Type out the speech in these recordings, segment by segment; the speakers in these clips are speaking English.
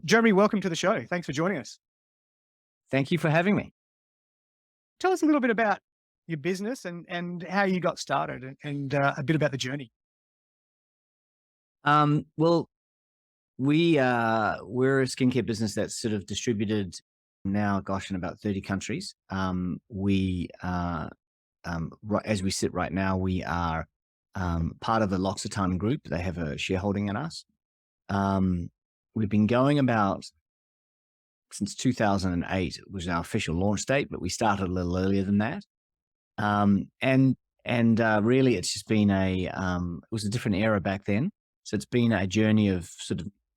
Jeremy, welcome to the show. Thanks for joining us. Thank you for having me. Tell us a little bit about your business and how you got started and a bit about the journey. Well, we're a skincare business that's sort of distributed now, gosh, in about 30 countries. As we sit right now, we are part of the L'Occitane group. They have a shareholding in us. We've been going about since 2008 was our official launch date, but we started a little earlier than that. Really, it's just been it was a different era back then. So it's been a journey of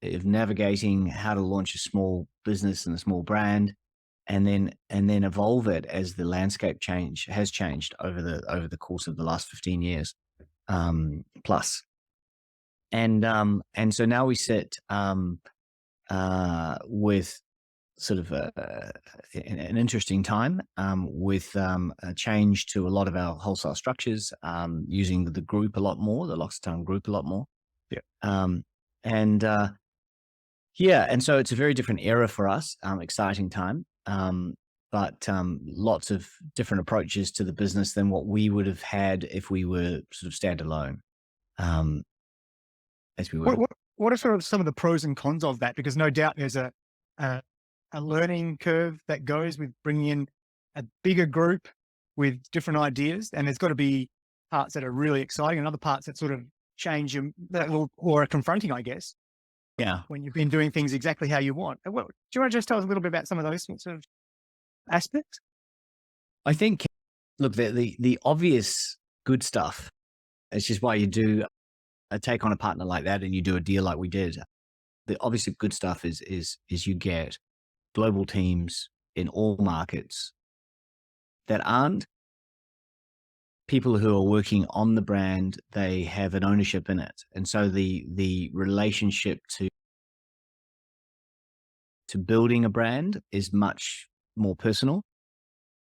of navigating how to launch a small business and a small brand, and then evolve it as the landscape has changed over the course of the last 15 years plus. And so now we sit with sort of an interesting time with a change to a lot of our wholesale structures, using the group a lot more, the L'Occitane group a lot more. Yeah. And so it's a very different era for us, exciting time, but lots of different approaches to the business than what we would have had if we were sort of standalone, as we were. What are sort of some of the pros and cons of that? Because no doubt there's a learning curve that goes with bringing in a bigger group with different ideas, and there's got to be parts that are really exciting and other parts that sort of change you or are confronting, I guess. Yeah. When you've been doing things exactly how you want. Well, do you want to just tell us a little bit about some of those sorts of aspects? I think, look, the obvious good stuff, it's just why you do take on a partner like that and you do a deal like we did. The obviously good stuff is you get global teams in all markets that aren't people who are working on the brand. They have an ownership in it. And so the relationship to building a brand is much more personal.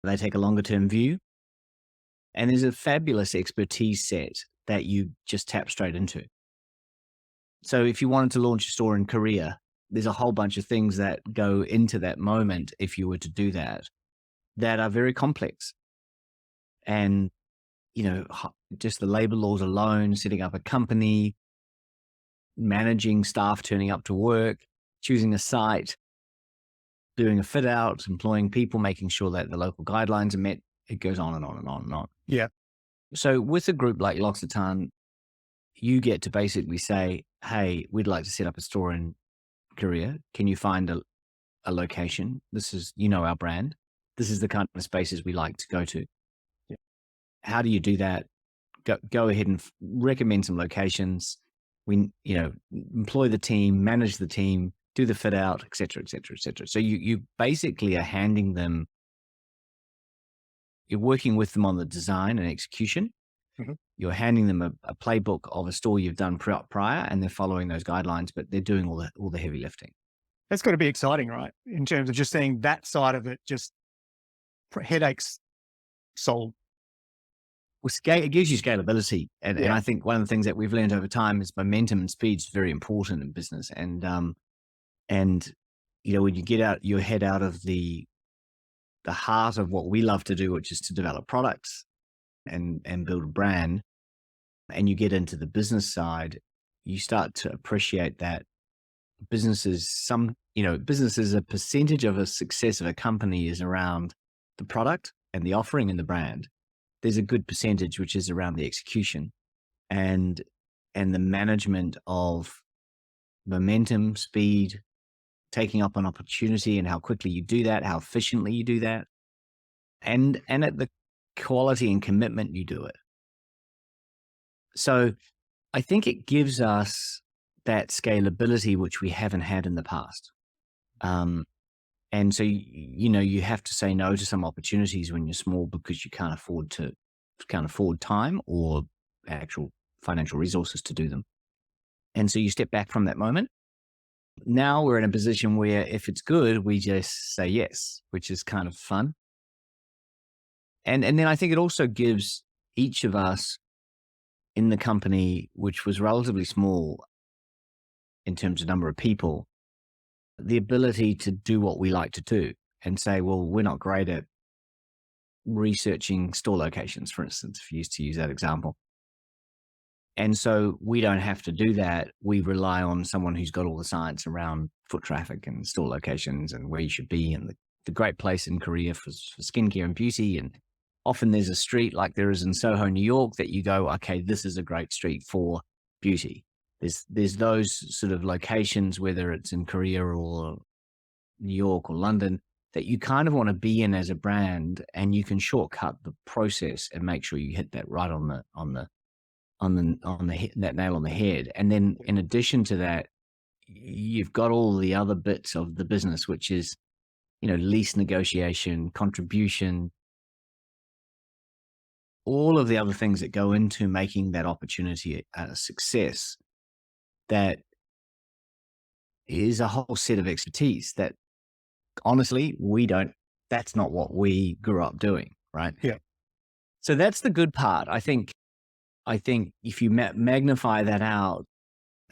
They take a longer term view. And there's a fabulous expertise set that you just tap straight into. So if you wanted to launch a store in Korea, there's a whole bunch of things that go into that moment if you were to do that are very complex. And, just the labor laws alone, setting up a company, managing staff turning up to work, choosing a site, doing a fit out, employing people, making sure that the local guidelines are met. It goes on and on and on and on. Yeah. So with a group like L'Occitane, you get to basically say, hey, we'd like to set up a store in Korea. Can you find a location? This is, our brand. This is the kind of spaces we like to go to. Yeah. How do you do that? Go ahead and recommend some locations. We, employ the team, manage the team, do the fit out, et cetera, et cetera, et cetera. So you basically are handing them, you're working with them on the design and execution. Mm-hmm. You're handing them a playbook of a store you've done prior, and they're following those guidelines, but they're doing all the heavy lifting. That's got to be exciting, right? In terms of just seeing that side of it, just headaches solved. Well, it gives you scalability. And I think one of the things that we've learned over time is momentum and speed is very important in business. And when you get your head out of the heart of what we love to do, which is to develop products and build a brand, and you get into the business side, you start to appreciate that businesses, a percentage of a success of a company is around the product and the offering and the brand. There's a good percentage which is around the execution and the management of momentum, speed, taking up an opportunity and how quickly you do that, how efficiently you do that, and at the quality and commitment you do it. So I think it gives us that scalability, which we haven't had in the past. And so, you have to say no to some opportunities when you're small because you can't afford time or actual financial resources to do them. And so you step back from that moment. Now we're in a position where if it's good, we just say yes, which is kind of fun. And then I think it also gives each of us in the company, which was relatively small in terms of number of people, the ability to do what we like to do and say, well, we're not great at researching store locations, for instance, if you used to use that example. And so we don't have to do that. We rely on someone who's got all the science around foot traffic and store locations and where you should be and the great place in Korea for skincare and beauty. And often there's a street like there is in Soho, New York, that you go, okay, this is a great street for beauty. There's those sort of locations, whether it's in Korea or New York or London, that you kind of want to be in as a brand, and you can shortcut the process and make sure you hit that right on that nail on the head. And then in addition to that, you've got all the other bits of the business, which is, lease negotiation, contribution, all of the other things that go into making that opportunity a success. That is a whole set of expertise that honestly, that's not what we grew up doing. Right. Yeah. So that's the good part. I think if you magnify that out,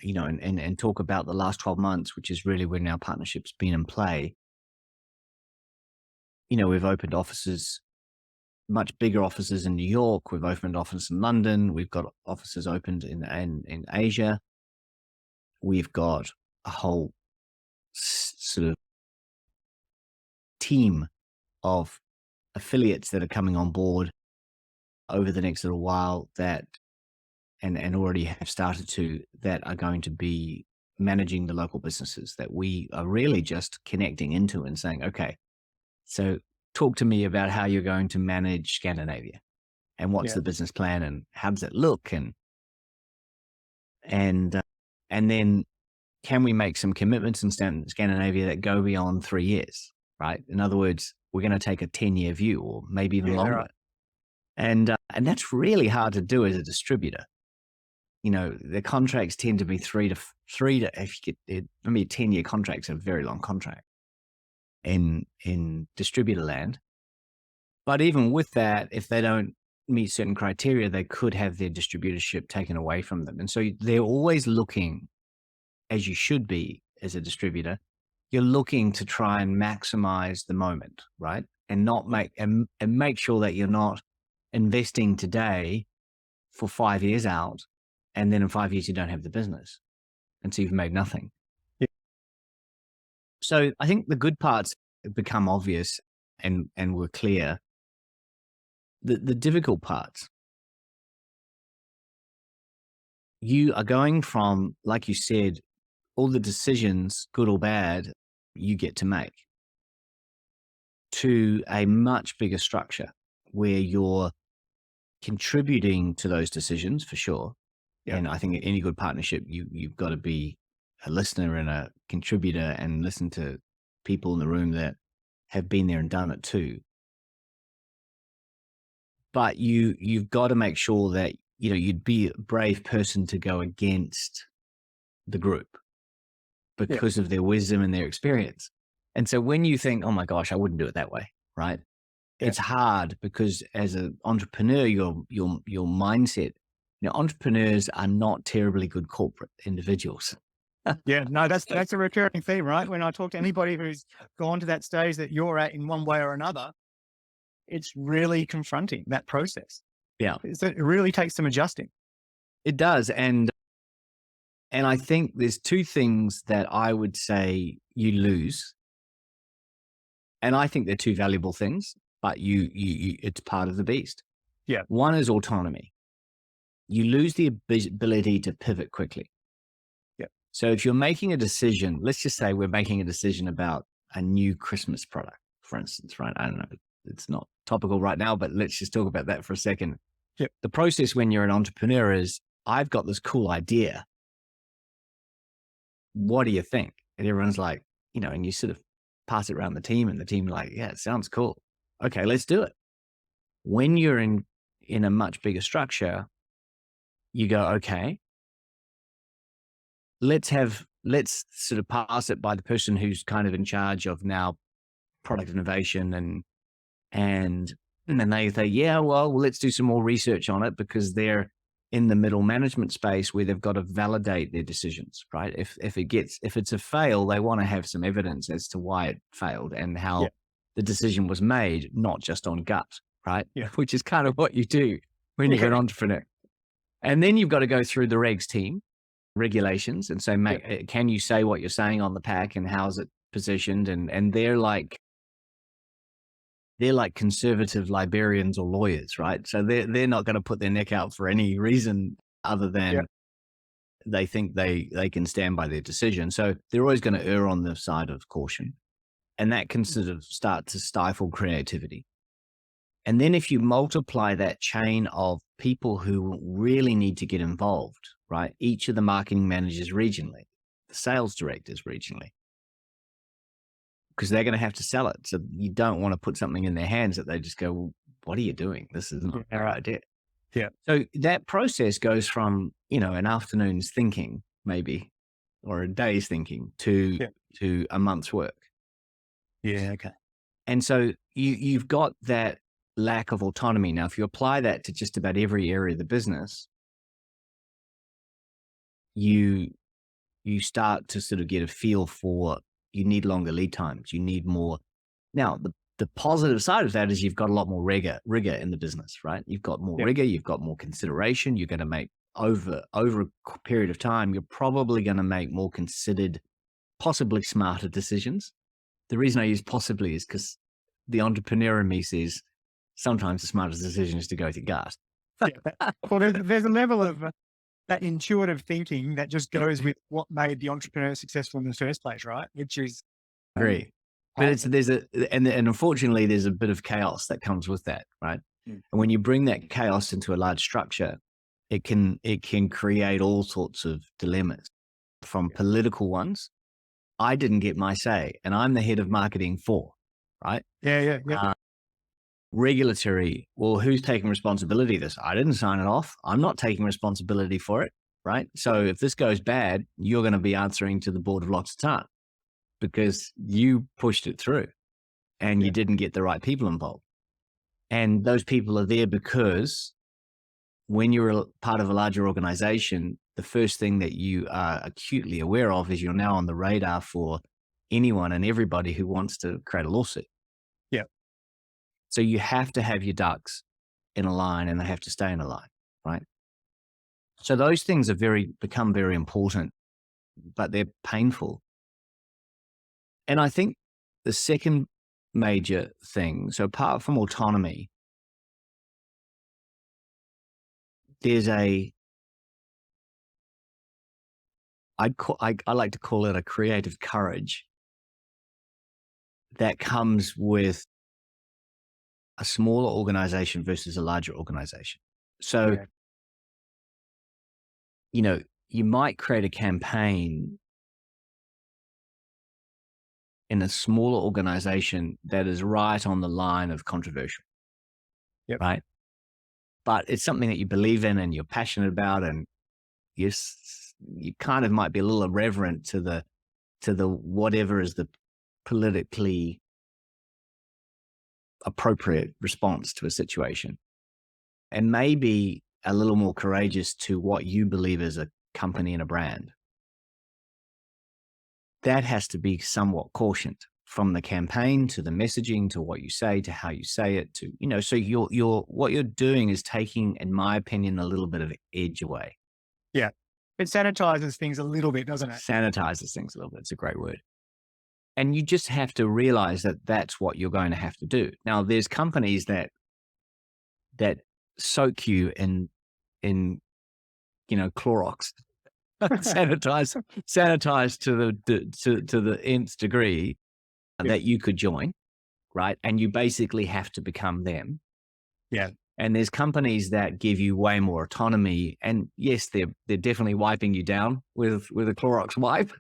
and talk about the last 12 months, which is really when our partnership's been in play, we've opened offices, much bigger offices in New York. We've opened offices in London. We've got offices opened in Asia. We've got a whole sort of team of affiliates that are coming on board over the next little while and already have started that are going to be managing the local businesses that we are really just connecting into and saying, okay, so talk to me about how you're going to manage Scandinavia and what's the business plan and how does it look? And then can we make some commitments in Scandinavia that go beyond 3 years, right? In other words, we're going to take a 10-year view or maybe even longer. Right. And that's really hard to do as a distributor. The contracts tend to be if you get, 10-year contracts are a very long contract in distributor land. But even with that, if they don't meet certain criteria, they could have their distributorship taken away from them. And so they're always looking, as you should be as a distributor, you're looking to try and maximize the moment, right? And not make sure that you're not investing today for 5 years out, and then in 5 years you don't have the business, and so you've made nothing. Yeah. So I think the good parts have become obvious and were clear. The difficult parts, you are going from, like you said, all the decisions, good or bad, you get to make, to a much bigger structure where you're contributing to those decisions for sure. Yeah. And I think in any good partnership, you've got to be a listener and a contributor and listen to people in the room that have been there and done it too. But you've got to make sure that, you'd be a brave person to go against the group because of their wisdom and their experience. And so when you think, oh my gosh, I wouldn't do it that way, right? Yeah. It's hard because as an entrepreneur, your mindset, entrepreneurs are not terribly good corporate individuals. Yeah, no, that's a recurring theme, right? When I talk to anybody who's gone to that stage that you're at in one way or another, it's really confronting, that process. Yeah. So it really takes some adjusting. It does. And I think there's two things that I would say you lose. And I think they're two valuable things, but it's part of the beast. Yeah. One is autonomy. You lose the ability to pivot quickly. Yeah. So if you're making a decision, let's just say we're making a decision about a new Christmas product, for instance, right? I don't know. It's not topical right now, but let's just talk about that for a second. Yep. The process when you're an entrepreneur is, I've got this cool idea. What do you think? And everyone's like, and you sort of pass it around the team and the team like, yeah, it sounds cool. Okay, let's do it. When you're in a much bigger structure, you go, okay, let's sort of pass it by the person who's kind of in charge of now product innovation and then they say, yeah, well, let's do some more research on it because they're in the middle management space where they've got to validate their decisions, right? If it's a fail, they want to have some evidence as to why it failed and how Yeah. the decision was made, not just on gut, right? Yeah. Which is kind of what you do when you're an entrepreneur. And then you've got to go through the regs team, regulations, and say, mate, can you say what you're saying on the pack and how's it positioned? And they're like conservative librarians or lawyers, right? So they're not going to put their neck out for any reason other than they think they can stand by their decision. So they're always going to err on the side of caution. And that can sort of start to stifle creativity. And then if you multiply that chain of people who really need to get involved, right? Each of the marketing managers regionally, the sales directors regionally, because they're going to have to sell it. So you don't want to put something in their hands that they just go, well, what are you doing? This is not our idea. Yeah. So that process goes from, an afternoon's thinking maybe, or a day's thinking to a month's work. Yeah. Okay. And so you've got that lack of autonomy. Now, if you apply that to just about every area of the business, you start to sort of get a feel for, you need longer lead times. You need more. Now, the positive side of that is you've got a lot more rigor in the business, right? You've got more rigor, you've got more consideration. You're going to make over a period of time, you're probably going to make more considered, possibly smarter decisions. The reason I use possibly is because the entrepreneur in me says sometimes the smartest decision is to go with your gut. Well, there's a level of that intuitive thinking that just goes with what made the entrepreneur successful in the first place, right? Which is agree. But and unfortunately there's a bit of chaos that comes with that, right? And when you bring that chaos into a large structure, it can create all sorts of dilemmas, from political ones. I didn't get my say, and I'm the head of marketing for, right? Yeah. Regulatory, well, who's taking responsibility of this? I didn't sign it off. I'm not taking responsibility for it, right? So if this goes bad, you're going to be answering to the board of L'Occitane because you pushed it through and you didn't get the right people involved. And those people are there because when you're a part of a larger organization, the first thing that you are acutely aware of is you're now on the radar for anyone and everybody who wants to create a lawsuit. Yeah. So you have to have your ducks in a line and they have to stay in a line, right? So those things are become very important, but they're painful. And I think the second major thing, so apart from autonomy, there's I like to call it a creative courage that comes with a smaller organization versus a larger organization. So, you might create a campaign in a smaller organization that is right on the line of controversial, right? But it's something that you believe in and you're passionate about, and you kind of might be a little irreverent to the whatever is the politically appropriate response to a situation, and maybe a little more courageous to what you believe is a company and a brand. That has to be somewhat cautioned, from the campaign to the messaging to what you say to how you say it to, so what you're doing is taking, in my opinion, a little bit of edge away. Yeah. It sanitizes things a little bit, doesn't it? Sanitizes things a little bit. It's a great word. And you just have to realize that that's what you're going to have to do. Now, there's companies that soak you in Clorox, sanitize to the nth degree that you could join, right? And you basically have to become them. Yeah. And there's companies that give you way more autonomy, and yes, they're definitely wiping you down with a Clorox wipe,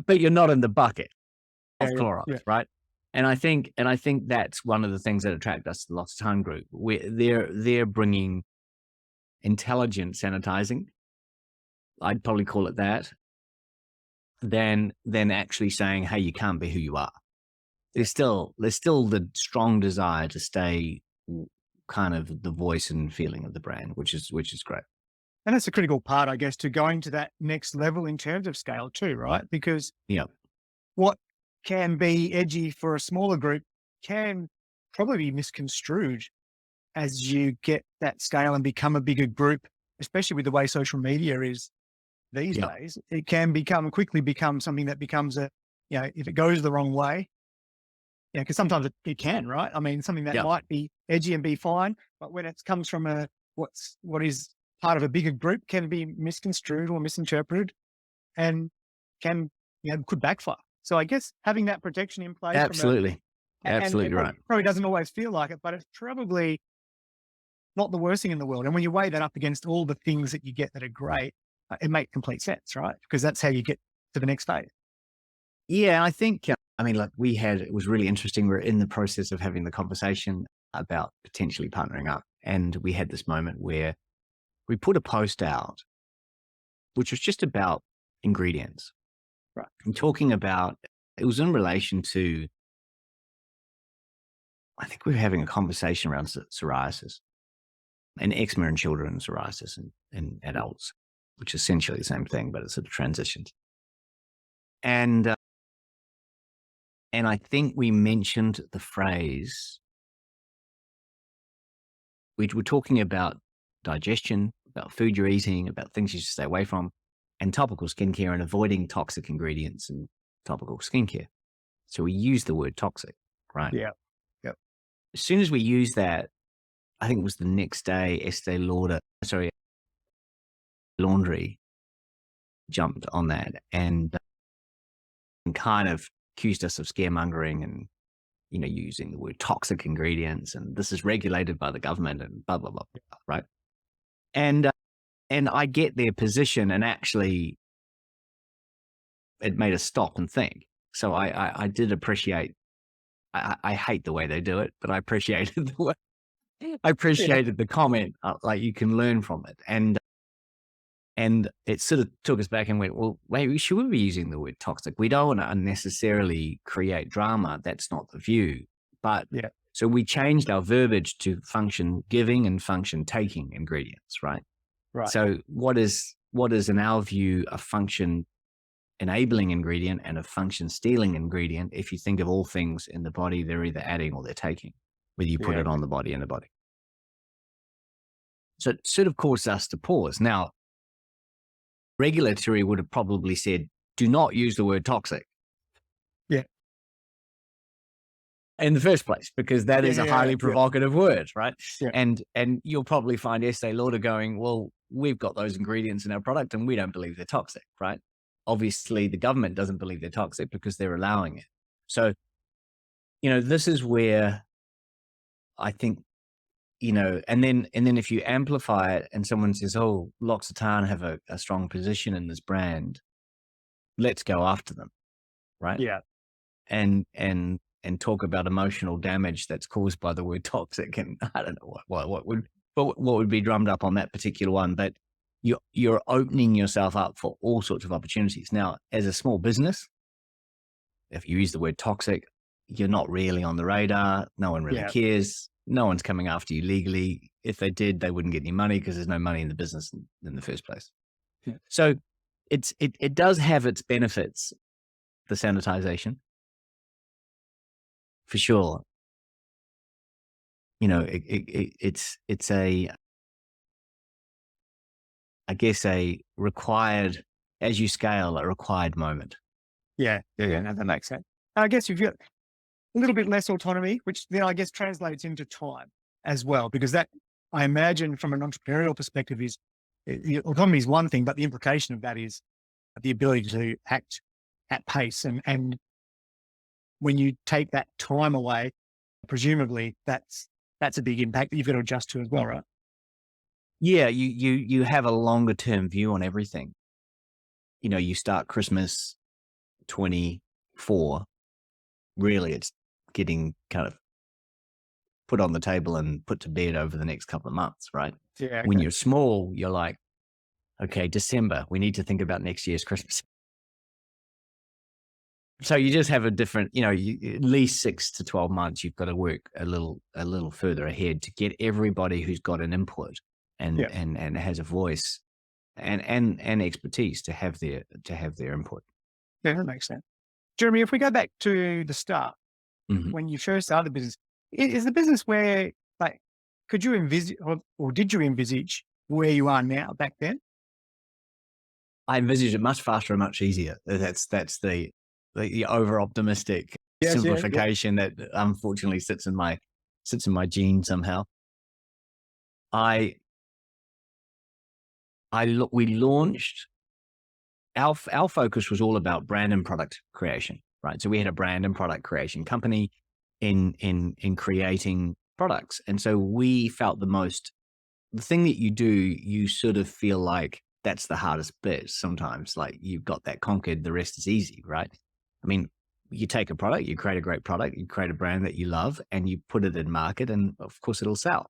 but you're not in the bucket of Clorox, right? And I think that's one of the things that attract us to the L'Occitane Group. They're bringing intelligent sanitizing, I'd probably call it that, than actually saying, hey, you can't be who you are. There's still the strong desire to stay kind of the voice and feeling of the brand, which is great. And that's a critical part, I guess, to going to that next level in terms of scale too, right? Because Yeah. what can be edgy for a smaller group can probably be misconstrued as you get that scale and become a bigger group, especially with the way social media is these Yeah. days. It can quickly become something that becomes if it goes the wrong way, because sometimes it can, right? I mean, something that Yeah. might be edgy and be fine, but when it comes from what is part of a bigger group can be misconstrued or misinterpreted and could backfire. So I guess having that protection in place Absolutely. and Absolutely right. probably doesn't always feel like it, but it's probably not the worst thing in the world. And when you weigh that up against all the things that you get that are great, it makes complete sense, right? Because that's how you get to the next phase. Yeah, I think, I mean, like it was really interesting. We're in the process of having the conversation about potentially partnering up. And we had this moment where we put a post out, which was just about ingredients. Right. And talking about, it was in relation to, I think we were having a conversation around psoriasis and eczema in children and psoriasis in adults, which is essentially the same thing, but it sort of transitions. And I think we mentioned the phrase, we were talking about digestion, about food you're eating, about things you should stay away from, and topical skincare and avoiding toxic ingredients in topical skincare. So we use the word toxic, right? Yeah. Yep. As soon as we use that, I think it was the next day, Laundry jumped on that and kind of accused us of scaremongering and, using the word toxic ingredients, and this is regulated by the government and blah, blah, blah, blah, right? And I get their position, and actually it made us stop and think. So I did appreciate, I hate the way they do it, but I appreciated the comment, like you can learn from it. And it sort of took us back and went, well, maybe should we be using the word toxic? We don't want to unnecessarily create drama. That's not the view. But so we changed our verbiage to function giving and function taking ingredients, right? Right. So what is in our view a function enabling ingredient and a function stealing ingredient? If you think of all things in the body, they're either adding or they're taking, whether you put it on the body and the body. So it sort of caused us to pause. Now, regulatory would have probably said, do not use the word toxic. Yeah. In the first place, because that is a highly provocative word, right? Yeah. And you'll probably find Estee Lauder going, well, we've got those ingredients in our product and we don't believe they're toxic, right? Obviously, the government doesn't believe they're toxic because they're allowing it. So, this is where I think, and then if you amplify it and someone says, oh, L'Occitane have a strong position in this brand, let's go after them, right? Yeah. And talk about emotional damage that's caused by the word toxic. And I don't know what would be drummed up on that particular one, but you're opening yourself up for all sorts of opportunities. Now, as a small business, if you use the word toxic, you're not really on the radar. No one really cares. No one's coming after you legally. If they did, they wouldn't get any money because there's no money in the business in the first place. Yeah. So it does have its benefits, the sanitization, for sure. It's I guess a required, as you scale, a required moment. Yeah. No, that makes sense. I guess you've got a little bit less autonomy, which then I guess translates into time as well, because that, I imagine from an entrepreneurial perspective, is autonomy is one thing, but the implication of that is the ability to act at pace. And when you take that time away, presumably that's a big impact that you've got to adjust to as well, right? Yeah, you have a longer term view on everything. You start Christmas 24, really it's getting kind of put on the table and put to bed over the next couple of months, right? Yeah. Okay. When you're small, you're like, okay, December, we need to think about next year's Christmas. So you just have a different, at least 6 to 12 months, you've got to work a little further ahead to get everybody who's got an input and Yeah. and has a voice and expertise to have their input. Yeah, that makes sense. Jeremy, if we go back to the start, Mhm. when you first started the business, is the business where, like, could you envisage or did you envisage where you are now back then? I envisage it much faster and much easier. That's the over optimistic Yes, yeah, yeah. simplification that unfortunately sits in my gene somehow. I we launched our focus was all about brand and product creation, right? So we had a brand and product creation company in creating products, and so we felt the thing that you do, you sort of feel like that's the hardest bit sometimes. Like you've got that conquered, the rest is easy, right? I mean, you take a product, you create a great product, you create a brand that you love, and you put it in market, and of course it'll sell.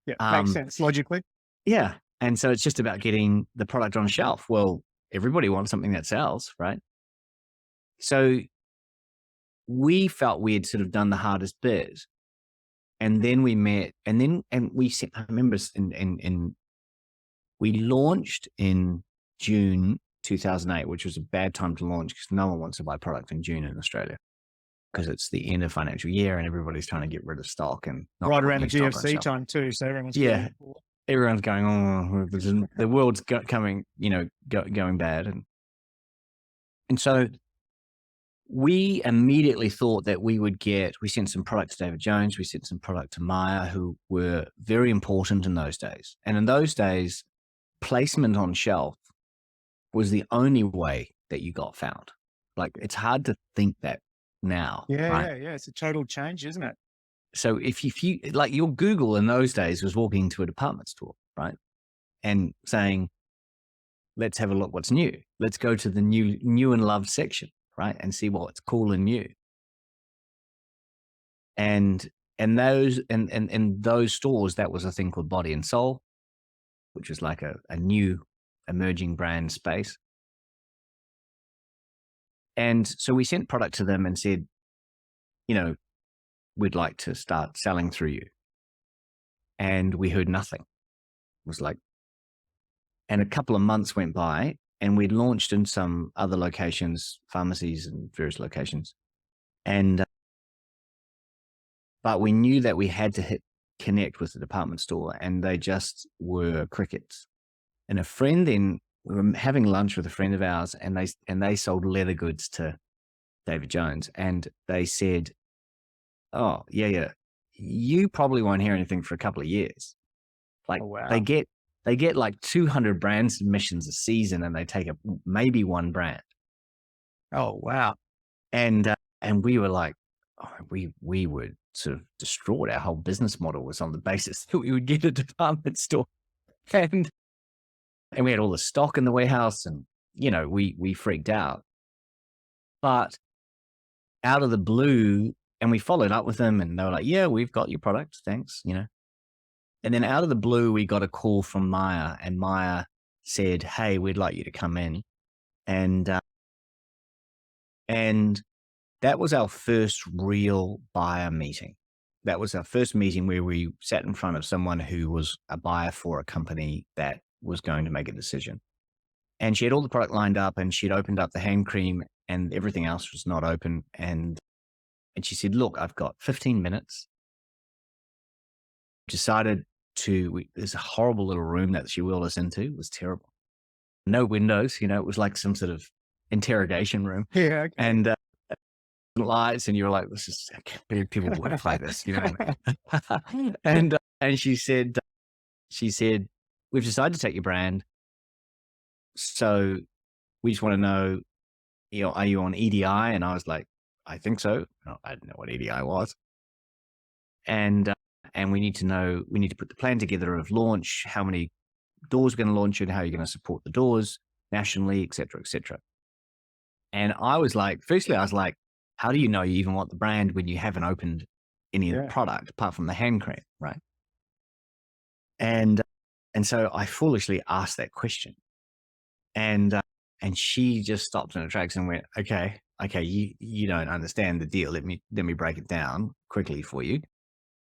Yeah, makes Um, sense logically. yeah. And so it's just about getting the product on shelf. Well, everybody wants something that sells, right? So we felt we had sort of done the hardest bit. And then we met, and we said, I remember we launched in June 2008, which was a bad time to launch because no one wants to buy product in June in Australia because it's the end of financial year and everybody's trying to get rid of stock and not Right put around the new stock on GFC shelf. time too, so everyone's Yeah. feeling Everyone's going, oh, the world's coming, going bad. And so we immediately thought that we sent some product to David Jones, we sent some product to Maya, who were very important in those days. And in those days, placement on shelf was the only way that you got found. Like it's hard to think that now, right? yeah. It's a total change, isn't it? So if you like your Google in those days was walking into a department store, right? And saying, let's have a look what's new. Let's go to the new and loved section, right? And see what's cool and new. And those and those stores, that was a thing called Body and Soul, which was like a new emerging brand space. And so we sent product to them and said, we'd like to start selling through you. And we heard nothing. It was like, and a couple of months went by and we launched in some other locations, pharmacies and various locations. And, but we knew that we had to connect with the department store and they just were crickets. And a friend then, we were having lunch with a friend of ours and they sold leather goods to David Jones. And they said, oh, yeah, you probably won't hear anything for a couple of years. Like Oh, wow. they get like 200 brand submissions a season and they take maybe one brand. Oh, wow. And we were like, we were sort of distraught. Our whole business model was on the basis that we would get a department store and we had all the stock in the warehouse and, we freaked out. But out of the blue, and we followed up with them and they were like, yeah, we've got your product. Thanks. And then out of the blue, we got a call from Maya and Maya said, hey, we'd like you to come in. And that was our first real buyer meeting. That was our first meeting where we sat in front of someone who was a buyer for a company that was going to make a decision. And she had all the product lined up and she'd opened up the hand cream and everything else was not open. And she said, look, I've got 15 minutes. Decided there's a horrible little room that she wheeled us into. It was terrible. No windows, it was like some sort of interrogation room. Yeah. Okay. And lights, and you were like, this is, I can't believe people work like this, And she said, we've decided to take your brand. So we just want to know, are you on EDI? And I was like, I think so. No, I didn't know what EDI was. And we need to put the plan together of launch, how many doors we're going to launch in, how you're going to support the doors nationally, et cetera, et cetera. And I was like, how do you know you even want the brand when you haven't opened any of the product apart from the hand cream, right? And so I foolishly asked that question. And she just stopped in her tracks and went, okay, okay, you don't understand the deal. Let me break it down quickly for you.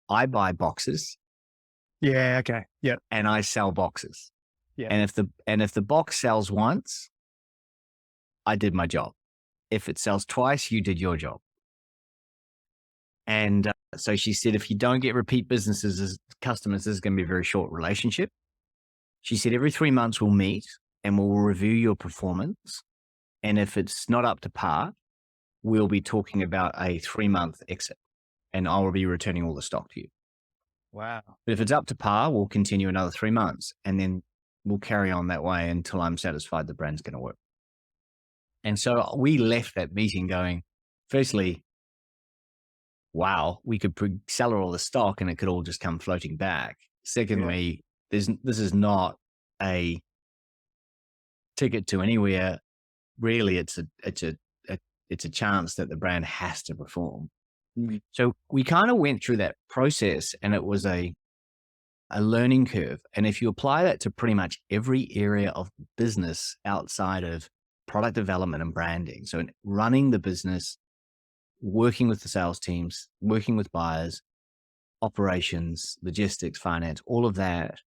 I buy boxes Yeah. Okay. Yep. and I sell boxes. Yeah. And if the box sells once, I did my job. If it sells twice, you did your job. And so she said, if you don't get repeat businesses as customers, this is going to be a very short relationship. She said, every 3 months we'll meet and we'll review your performance. And if it's not up to par, we'll be talking about a 3-month exit and I will be returning all the stock to you. Wow. But if it's up to par, we'll continue another 3 months and then we'll carry on that way until I'm satisfied the brand's going to work. And so we left that meeting going, firstly, wow, we could sell her all the stock and it could all just come floating back. Secondly, this is not a ticket to anywhere. Really, it's a chance that the brand has to perform. Mm. So we kind of went through that process and it was a learning curve. And if you apply that to pretty much every area of business outside of product development and branding, so in running the business, working with the sales teams, working with buyers, operations, logistics, finance, all of that,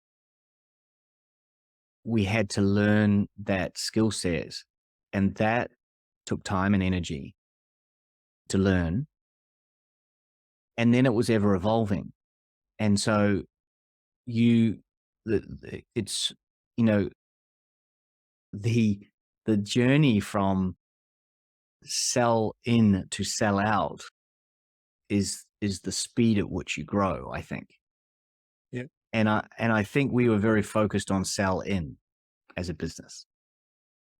we had to learn that skill set. And that took time and energy to learn. And then it was ever evolving. And so it's, you know, the journey from sell in to sell out is the speed at which you grow, I think. Yeah. And I think we were very focused on sell in as a business,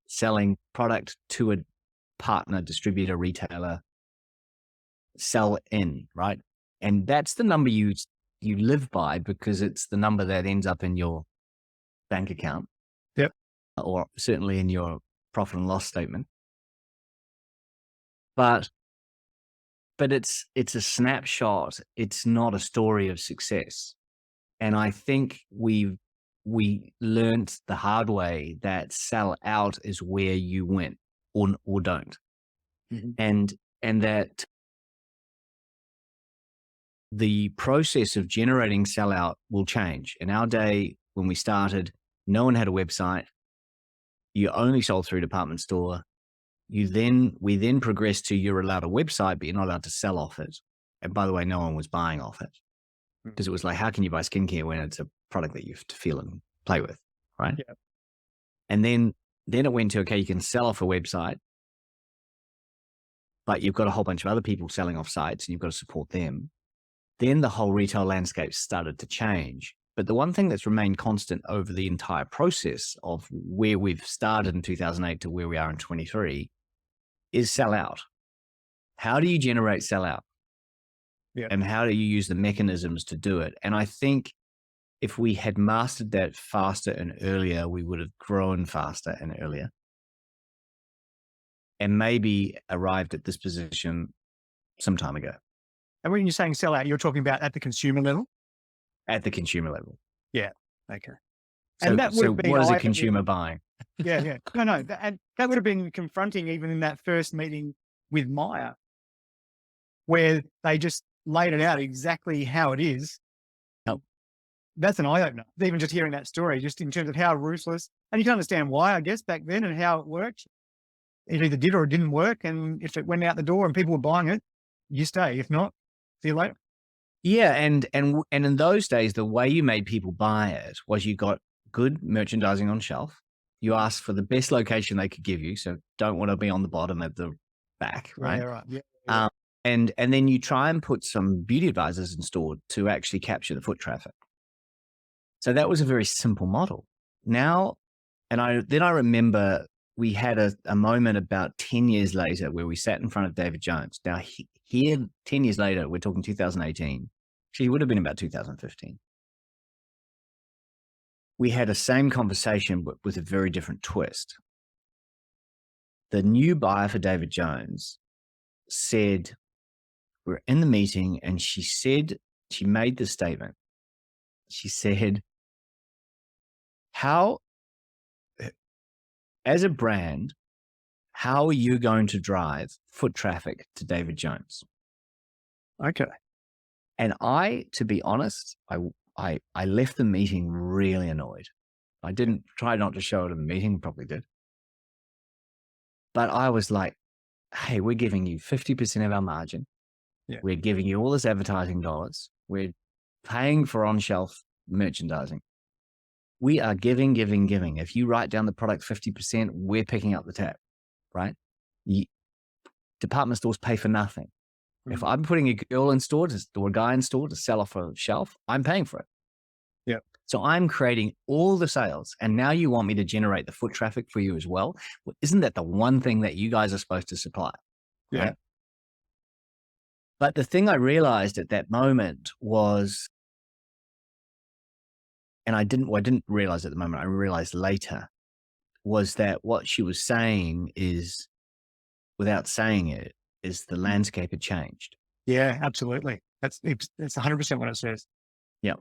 selling product to a partner, distributor, retailer, sell in, right? And that's the number you live by because it's the number that ends up in your bank account. Yep. Or certainly in your profit and loss statement. But it's a snapshot. It's not a story of success. And I think we learned the hard way that sell out is where you win or don't. Mm-hmm. And that the process of generating sellout will change. In our day, when we started, no one had a website. You only sold through department store. We then progressed to you're allowed a website, but you're not allowed to sell off it. And by the way, no one was buying off it because it was like, how can you buy skincare when it's a product that you have to feel and play with, right? Yeah. And then it went to, okay, you can sell off a website, but you've got a whole bunch of other people selling off sites and you've got to support them. Then the whole retail landscape started to change. But the one thing that's remained constant over the entire process of where we've started in 2008 to where we are in 23 is sell out. How do you generate sell out? Yeah. And how do you use the mechanisms to do it? And I think if we had mastered that faster and earlier, we would have grown faster and earlier. And maybe arrived at this position some time ago. And when you're saying sell out, you're talking about at the consumer level? At the consumer level. Yeah. Okay. So, and that would have been what is a consumer buying? Yeah. Yeah. No. And that would have been confronting even in that first meeting with Maya, where they just laid it out exactly how it is. Yep. That's an eye opener. Even just hearing that story, just in terms of how ruthless, and you can understand why, I guess, back then and how it worked. It either did or it didn't work. And if it went out the door and people were buying it, you stay. If not, see you later. Yeah. And in those days, the way you made people buy it was you got good merchandising on shelf. You asked for the best location they could give you. So don't want to be on the bottom at the back, right? Yeah, right. Yeah. And then you try and put some beauty advisors in store to actually capture the foot traffic. So that was a very simple model. Now, I remember we had a moment about 10 years later where we sat in front of David Jones. Now here, 10 years later, we're talking 2018. Actually, it would have been about 2015. We had a same conversation, but with a very different twist. The new buyer for David Jones said, we're in the meeting, and she made this statement. She said, as a brand, how are you going to drive foot traffic to David Jones? Okay. And to be honest, I left the meeting really annoyed. I didn't try not to show it in the meeting, probably did. But I was like, hey, we're giving you 50% of our margin. Yeah. We're giving you all this advertising dollars. We're paying for on-shelf merchandising. We are giving. If you write down the product 50%, we're picking up the tab, right? Department stores pay for nothing. If I'm putting a girl in store or a guy in store to sell off a shelf, I'm paying for it. Yeah. So I'm creating all the sales. And now you want me to generate the foot traffic for you as well. Well, isn't that the one thing that you guys are supposed to supply? Yeah. Right? But the thing I realized at that moment was, and I didn't realize at the moment, I realized later, was that what she was saying is, without saying it, is the landscape had changed. Yeah, absolutely. That's 100% what it says. Yeah.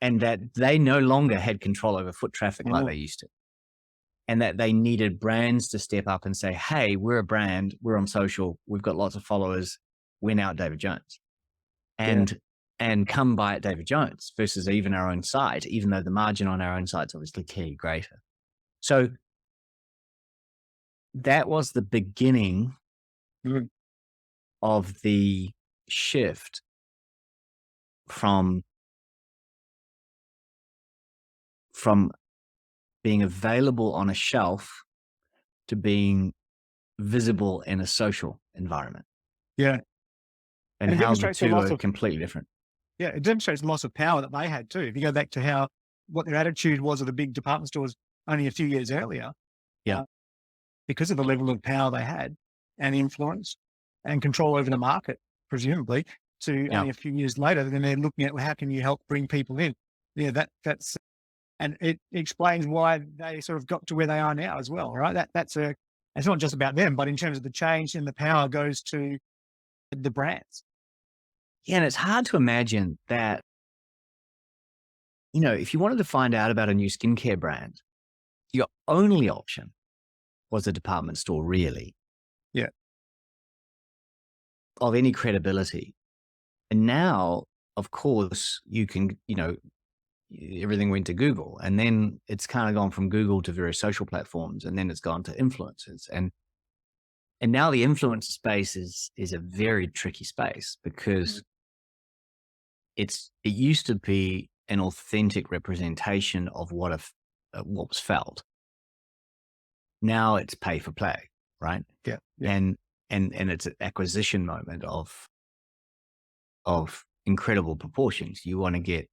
And that they no longer had control over foot traffic like they used to. And that they needed brands to step up and say, hey, we're a brand, we're on social, we've got lots of followers, we're now at David Jones. And come by at David Jones versus even our own site, even though the margin on our own site is obviously clearly greater. So that was the beginning of the shift from being available on a shelf to being visible in a social environment. Yeah. And how the two are completely different. Yeah, it demonstrates the loss of power that they had too. If you go back to what their attitude was of the big department stores only a few years earlier. Yeah. Because of the level of power they had and influence and control over the market, presumably, to only a few years later, then they're looking at, well, how can you help bring people in? Yeah, that's, and it explains why they sort of got to where they are now as well, right? It's not just about them, but in terms of the change and the power goes to the brands. Yeah, and it's hard to imagine that, if you wanted to find out about a new skincare brand, your only option was a department store, really. Yeah. Of any credibility. And now, of course, you can, everything went to Google, and then it's kind of gone from Google to various social platforms, and then it's gone to influencers. And now the influencer space is a very tricky space because it used to be an authentic representation of what was felt. Now it's pay for play, right? Yeah. And it's an acquisition moment of incredible proportions. You want to get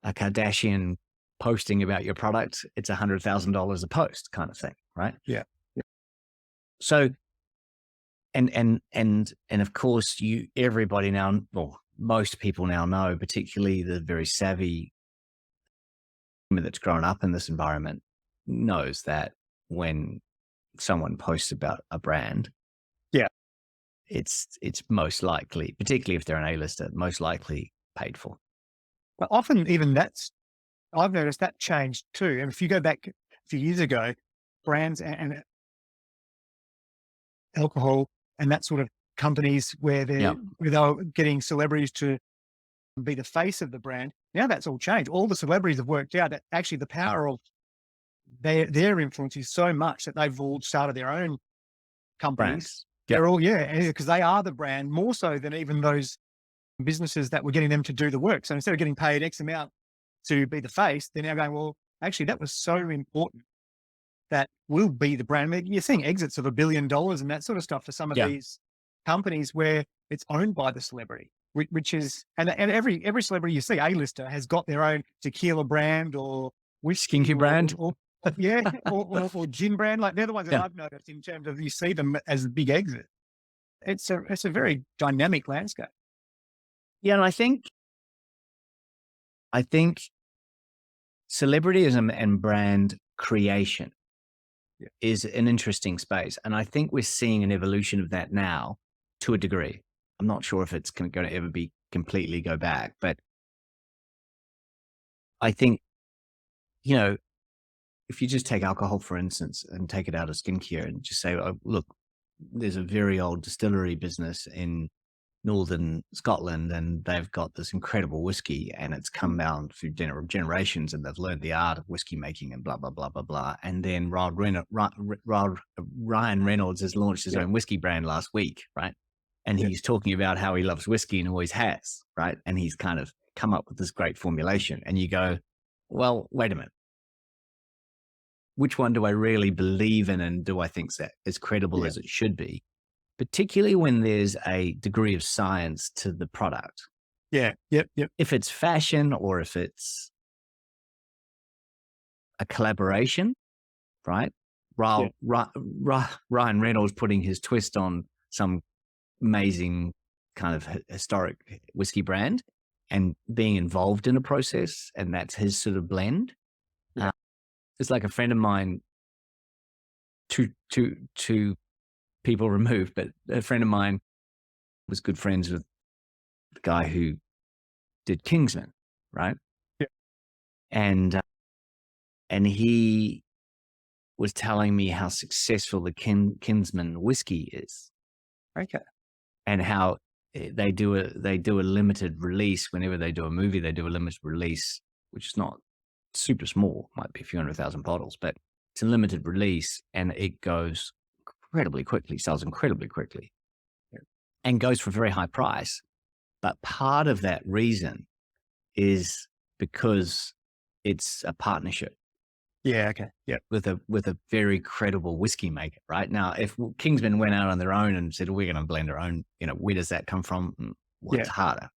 a Kardashian posting about your product, it's $100,000 a post kind of thing, right? Yeah. So, and of course, everybody now, well, most people now know, particularly the very savvy that's grown up in this environment, knows that when someone posts about a brand, it's most likely, particularly if they're an A-lister, most likely paid for. But often even I've noticed that changed too. And if you go back a few years ago, brands and alcohol and that sort of companies where they were getting celebrities to be the face of the brand. Now that's all changed. All the celebrities have worked out that actually the power of their influence is so much that they've all started their own companies. Brands. They're all, because they are the brand more so than even those businesses that were getting them to do the work. So instead of getting paid X amount to be the face, they're now going, well, actually that was so important that will be the brand. I mean, you're seeing exits of $1 billion and that sort of stuff for some of these companies where it's owned by the celebrity, which is, and every celebrity you see, A-lister, has got their own tequila brand or whiskey skincare brand. or gin brand. Like they're the ones that I've noticed in terms of you see them as a big exit. It's a very dynamic landscape. Yeah. And I think celebrityism and brand creation is an interesting space. And I think we're seeing an evolution of that now to a degree. I'm not sure if it's going to ever be completely go back, but I think, if you just take alcohol, for instance, and take it out of skincare and just say, oh, look, there's a very old distillery business in northern Scotland, and they've got this incredible whiskey, and it's come down through generations, and they've learned the art of whiskey making and blah, blah, blah, blah, blah. And then Ryan Reynolds has launched his own whiskey brand last week, right? And he's talking about how he loves whiskey and always has, right? And he's kind of come up with this great formulation. And you go, well, wait a minute. Which one do I really believe in, and do I think that as credible as it should be? Particularly when there's a degree of science to the product. Yeah. Yep. If it's fashion or if it's a collaboration, right? Ryan Reynolds putting his twist on some amazing kind of historic whiskey brand and being involved in a process, and that's his sort of blend. Yeah. It's like a friend of mine, two people removed, but a friend of mine was good friends with the guy who did Kingsman, right? Yeah. And he was telling me how successful the Kingsman whiskey is. Okay. And how they do a limited release. Whenever they do a movie, they do a limited release, which is not super small, might be a few 100,000 bottles, but it's a limited release, and it goes incredibly quickly, sells incredibly quickly, and goes for a very high price. But part of that reason is because it's a partnership. Yeah. Okay. Yeah. With a very credible whiskey maker, right? Now, if Kingsman went out on their own and said, we're going to blend our own, where does that come from? What's harder?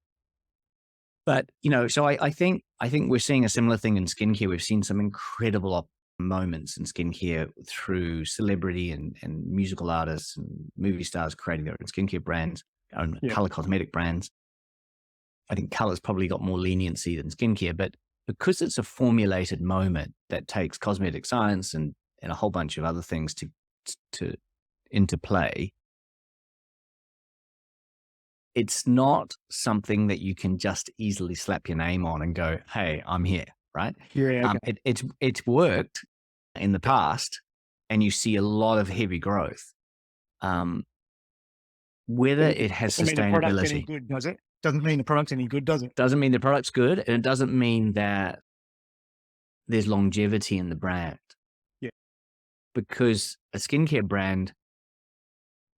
But, so I think we're seeing a similar thing in skincare. We've seen some incredible moments in skincare through celebrity and musical artists and movie stars creating their own skincare brands, own color cosmetic brands. I think color's probably got more leniency than skincare, but because it's a formulated moment that takes cosmetic science and a whole bunch of other things to interplay, it's not something that you can just easily slap your name on and go, hey, I'm here, right? Yeah. Okay. It's worked in the past, and you see a lot of heavy growth. Whether it has sustainability. Any good, does it? Doesn't mean the product's any good, does it? Doesn't mean the product's good, and it doesn't mean that there's longevity in the brand. Yeah. Because a skincare brand,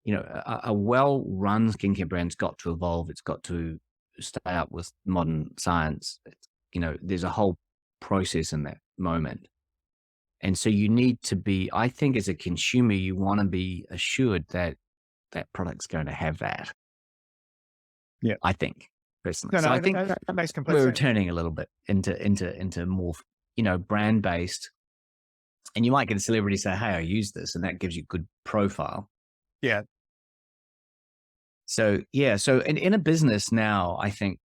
a well-run skincare brand's got to evolve. It's got to stay up with modern science. There's a whole process in that moment. And so you need to be, I think as a consumer, you want to be assured that that product's going to have that. Yeah. I think, personally. So I think that makes complete we're sense. returning a little bit into more, brand-based. And you might get a celebrity say, hey, I use this, and that gives you good profile. Yeah. So in a business now, I think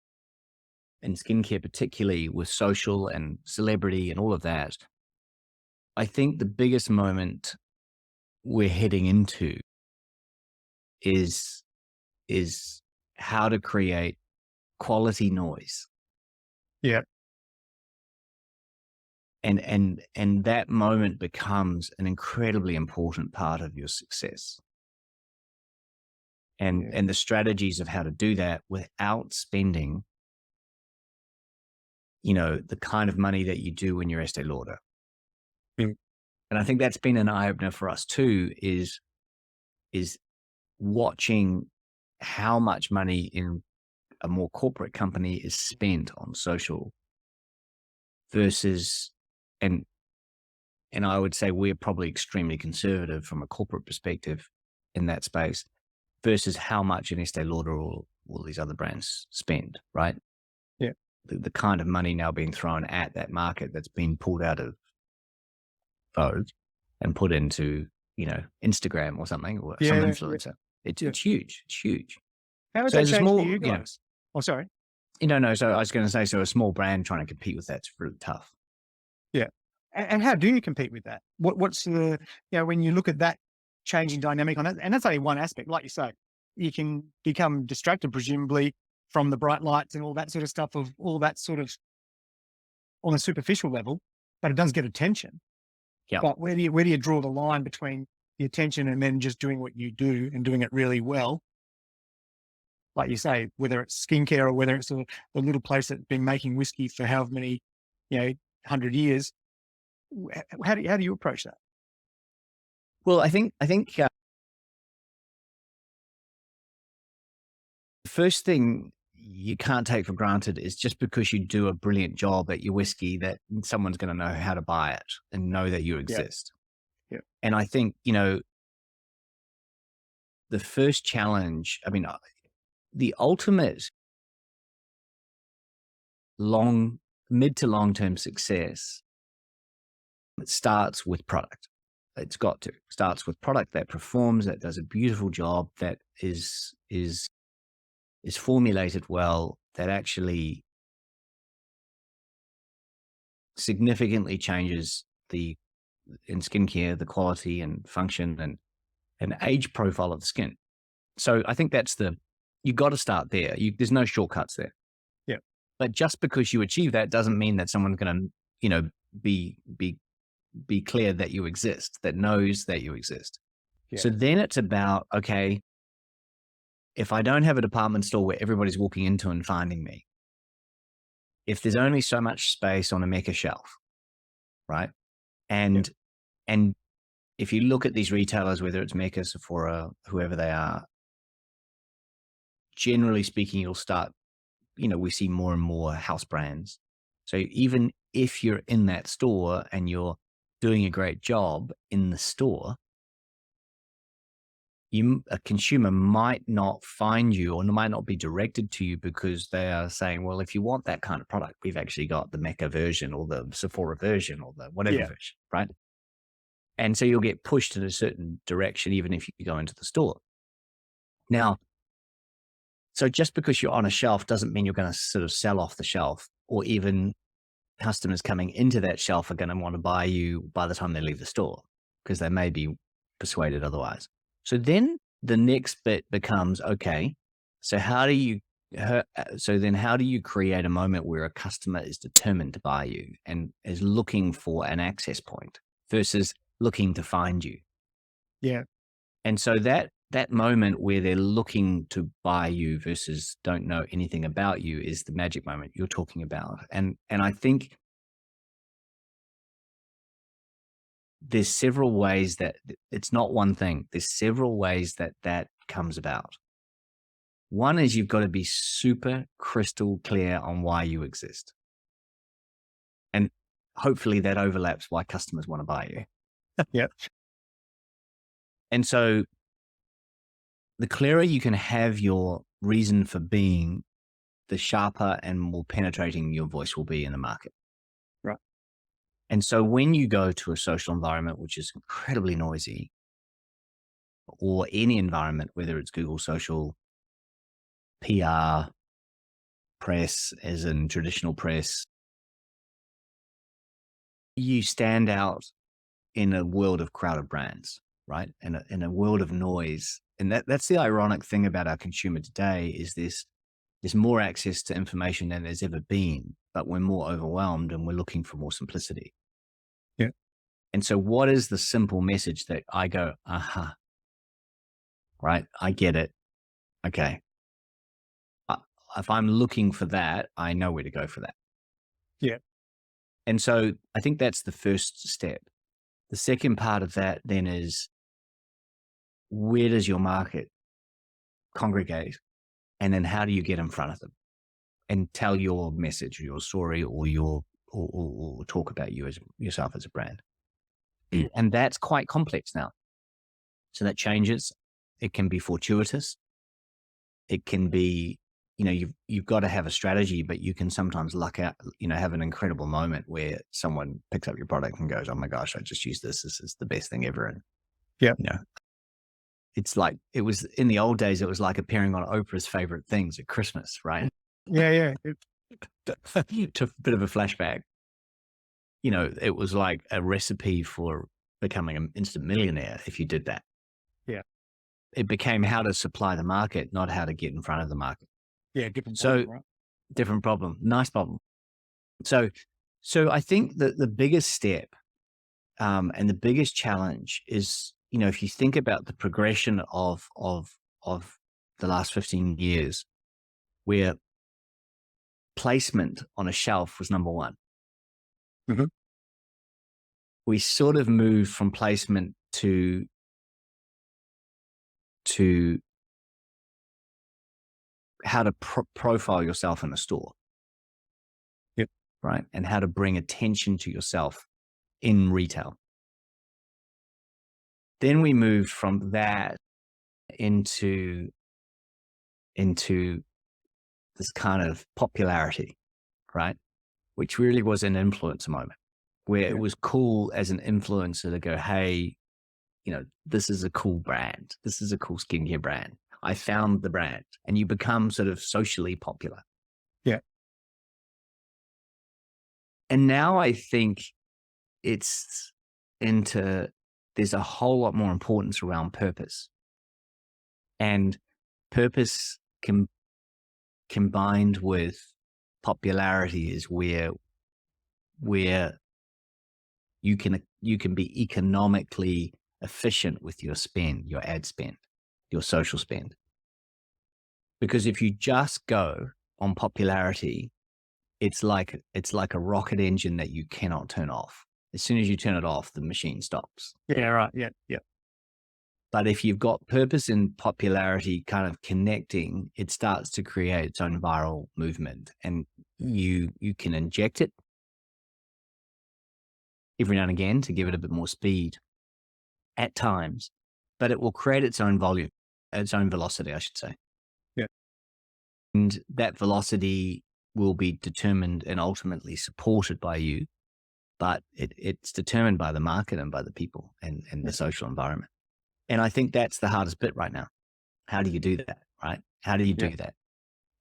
in skincare, particularly with social and celebrity and all of that, I think the biggest moment we're heading into is how to create quality noise. Yeah. And that moment becomes an incredibly important part of your success. And the strategies of how to do that without spending, the kind of money that you do when you're Estee Lauder. Mm. And I think that's been an eye-opener for us too, is watching how much money in a more corporate company is spent on social versus, and I would say we're probably extremely conservative from a corporate perspective in that space versus how much an Estee Lauder or all these other brands spend, right? Yeah. The kind of money now being thrown at that market that's been pulled out of Vogue and put into, Instagram or something, or some influencer. It's huge. It's huge. How would So that as a change small, for you guys? Oh, sorry. No. So I was going to say, so a small brand trying to compete with that's really tough. Yeah. And how do you compete with that? What's the, when you look at that changing dynamic on it, and that's only one aspect, like you say, you can become distracted, presumably, from the bright lights and all that sort of stuff, of all that sort of on a superficial level, but it does get attention. Yeah. But where do you draw the line between the attention and then just doing what you do and doing it really well? Like you say, whether it's skincare or whether it's a little place that's been making whiskey for however many, 100 years. How do you approach that? Well, I think the first thing you can't take for granted is just because you do a brilliant job at your whiskey that someone's going to know how to buy it and know that you exist. Yeah. And I think, the first challenge, I mean, the ultimate mid to long-term success, it starts with product. It's got to. Starts with product that performs, that does a beautiful job, that is formulated well, that actually significantly changes in skincare, the quality and function and age profile of the skin. So I think you got to start there. There's no shortcuts there. Yeah. But just because you achieve that doesn't mean that someone's going to, be clear that you exist, that knows that you exist. Yeah. So then it's about, okay, if I don't have a department store where everybody's walking into and finding me, if there's only so much space on a Mecca shelf, right? And if you look at these retailers, whether it's Mecca, Sephora, whoever they are, generally speaking, you'll start, we see more and more house brands. So even if you're in that store and you're doing a great job in the store, a consumer might not find you or might not be directed to you because they are saying, well, if you want that kind of product, we've actually got the Mecca version or the Sephora version or the whatever version, right? And so you'll get pushed in a certain direction, even if you go into the store. Now, so just because you're on a shelf doesn't mean you're going to sort of sell off the shelf, or even customers coming into that shelf are going to want to buy you by the time they leave the store because they may be persuaded otherwise. So then the next bit becomes, okay, so how do you create a moment where a customer is determined to buy you and is looking for an access point versus looking to find you? Yeah. And so that moment where they're looking to buy you versus don't know anything about you is the magic moment you're talking about. And I think there's several ways that it's not one thing. There's several ways that comes about. One is you've got to be super crystal clear on why you exist. And hopefully that overlaps why customers want to buy you. Yeah. And so the clearer you can have your reason for being, the sharper and more penetrating your voice will be in the market. Right. And so when you go to a social environment, which is incredibly noisy, or any environment, whether it's Google social, PR, press, as in traditional press, you stand out in a world of crowded brands, right? In a world of noise. And that's the ironic thing about our consumer today is there's more access to information than there's ever been, but we're more overwhelmed and we're looking for more simplicity. Yeah. And so what is the simple message that I go, aha, right? I get it. Okay. If I'm looking for that, I know where to go for that. Yeah. And so I think that's the first step. The second part of that then is, where does your market congregate? And then how do you get in front of them and tell your message, your story, or talk about yourself as a brand? And that's quite complex now. So that changes. It can be fortuitous. It can be, you've got to have a strategy, but you can sometimes luck out, have an incredible moment where someone picks up your product and goes, oh my gosh, I just used this. This is the best thing ever. And yeah, it's like, it was in the old days, it was like appearing on Oprah's favorite things at Christmas, right? Yeah. To a bit of a flashback. It was like a recipe for becoming an instant millionaire if you did that. Yeah. It became how to supply the market, not how to get in front of the market. Yeah. Different problem, right? Different problem. Nice problem. So I think that the biggest step And the biggest challenge is, if you think about the progression of the last 15 years, where placement on a shelf was number one. Mhm. We sort of moved from placement to how to profile yourself in a store. Yep. Right. And how to bring attention to yourself in retail. Then we moved from that into this kind of popularity, right? Which really was an influencer moment where Yeah. it was cool as an influencer to go, hey, this is a cool brand. This is a cool skincare brand. I found the brand, and you become sort of socially popular. Yeah. And now I think there's a whole lot more importance around purpose, and purpose combined with popularity is where you can be economically efficient with your spend, your ad spend, your social spend. Because if you just go on popularity, it's like a rocket engine that you cannot turn off. As soon as you turn it off, the machine stops. Yeah. Right. Yeah. Yeah. But if you've got purpose and popularity kind of connecting, it starts to create its own viral movement, and you can inject it every now and again to give it a bit more speed at times, but it will create its own volume, its own velocity, I should say. Yeah. And that velocity will be determined and ultimately supported by you, but it's determined by the market and by the people and the social environment. And I think that's the hardest bit right now. How do you do that, right? How do you do that?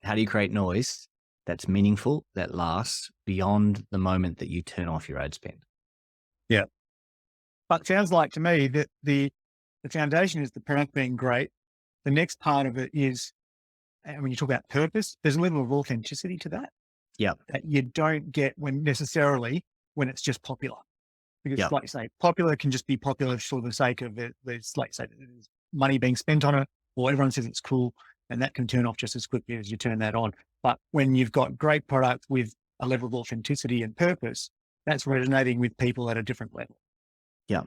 How do you create noise that's meaningful, that lasts beyond the moment that you turn off your ad spend? Yeah. But it sounds like to me that the foundation is the product being great. The next part of it is, and when you talk about purpose, there's a level of authenticity to that. Yeah. That you don't get when it's just popular. Because like you say, popular can just be popular for the sake of it. There's, like you say, there's money being spent on it, or everyone says it's cool, and that can turn off just as quickly as you turn that on. But when you've got great product with a level of authenticity and purpose, that's resonating with people at a different level. Yeah.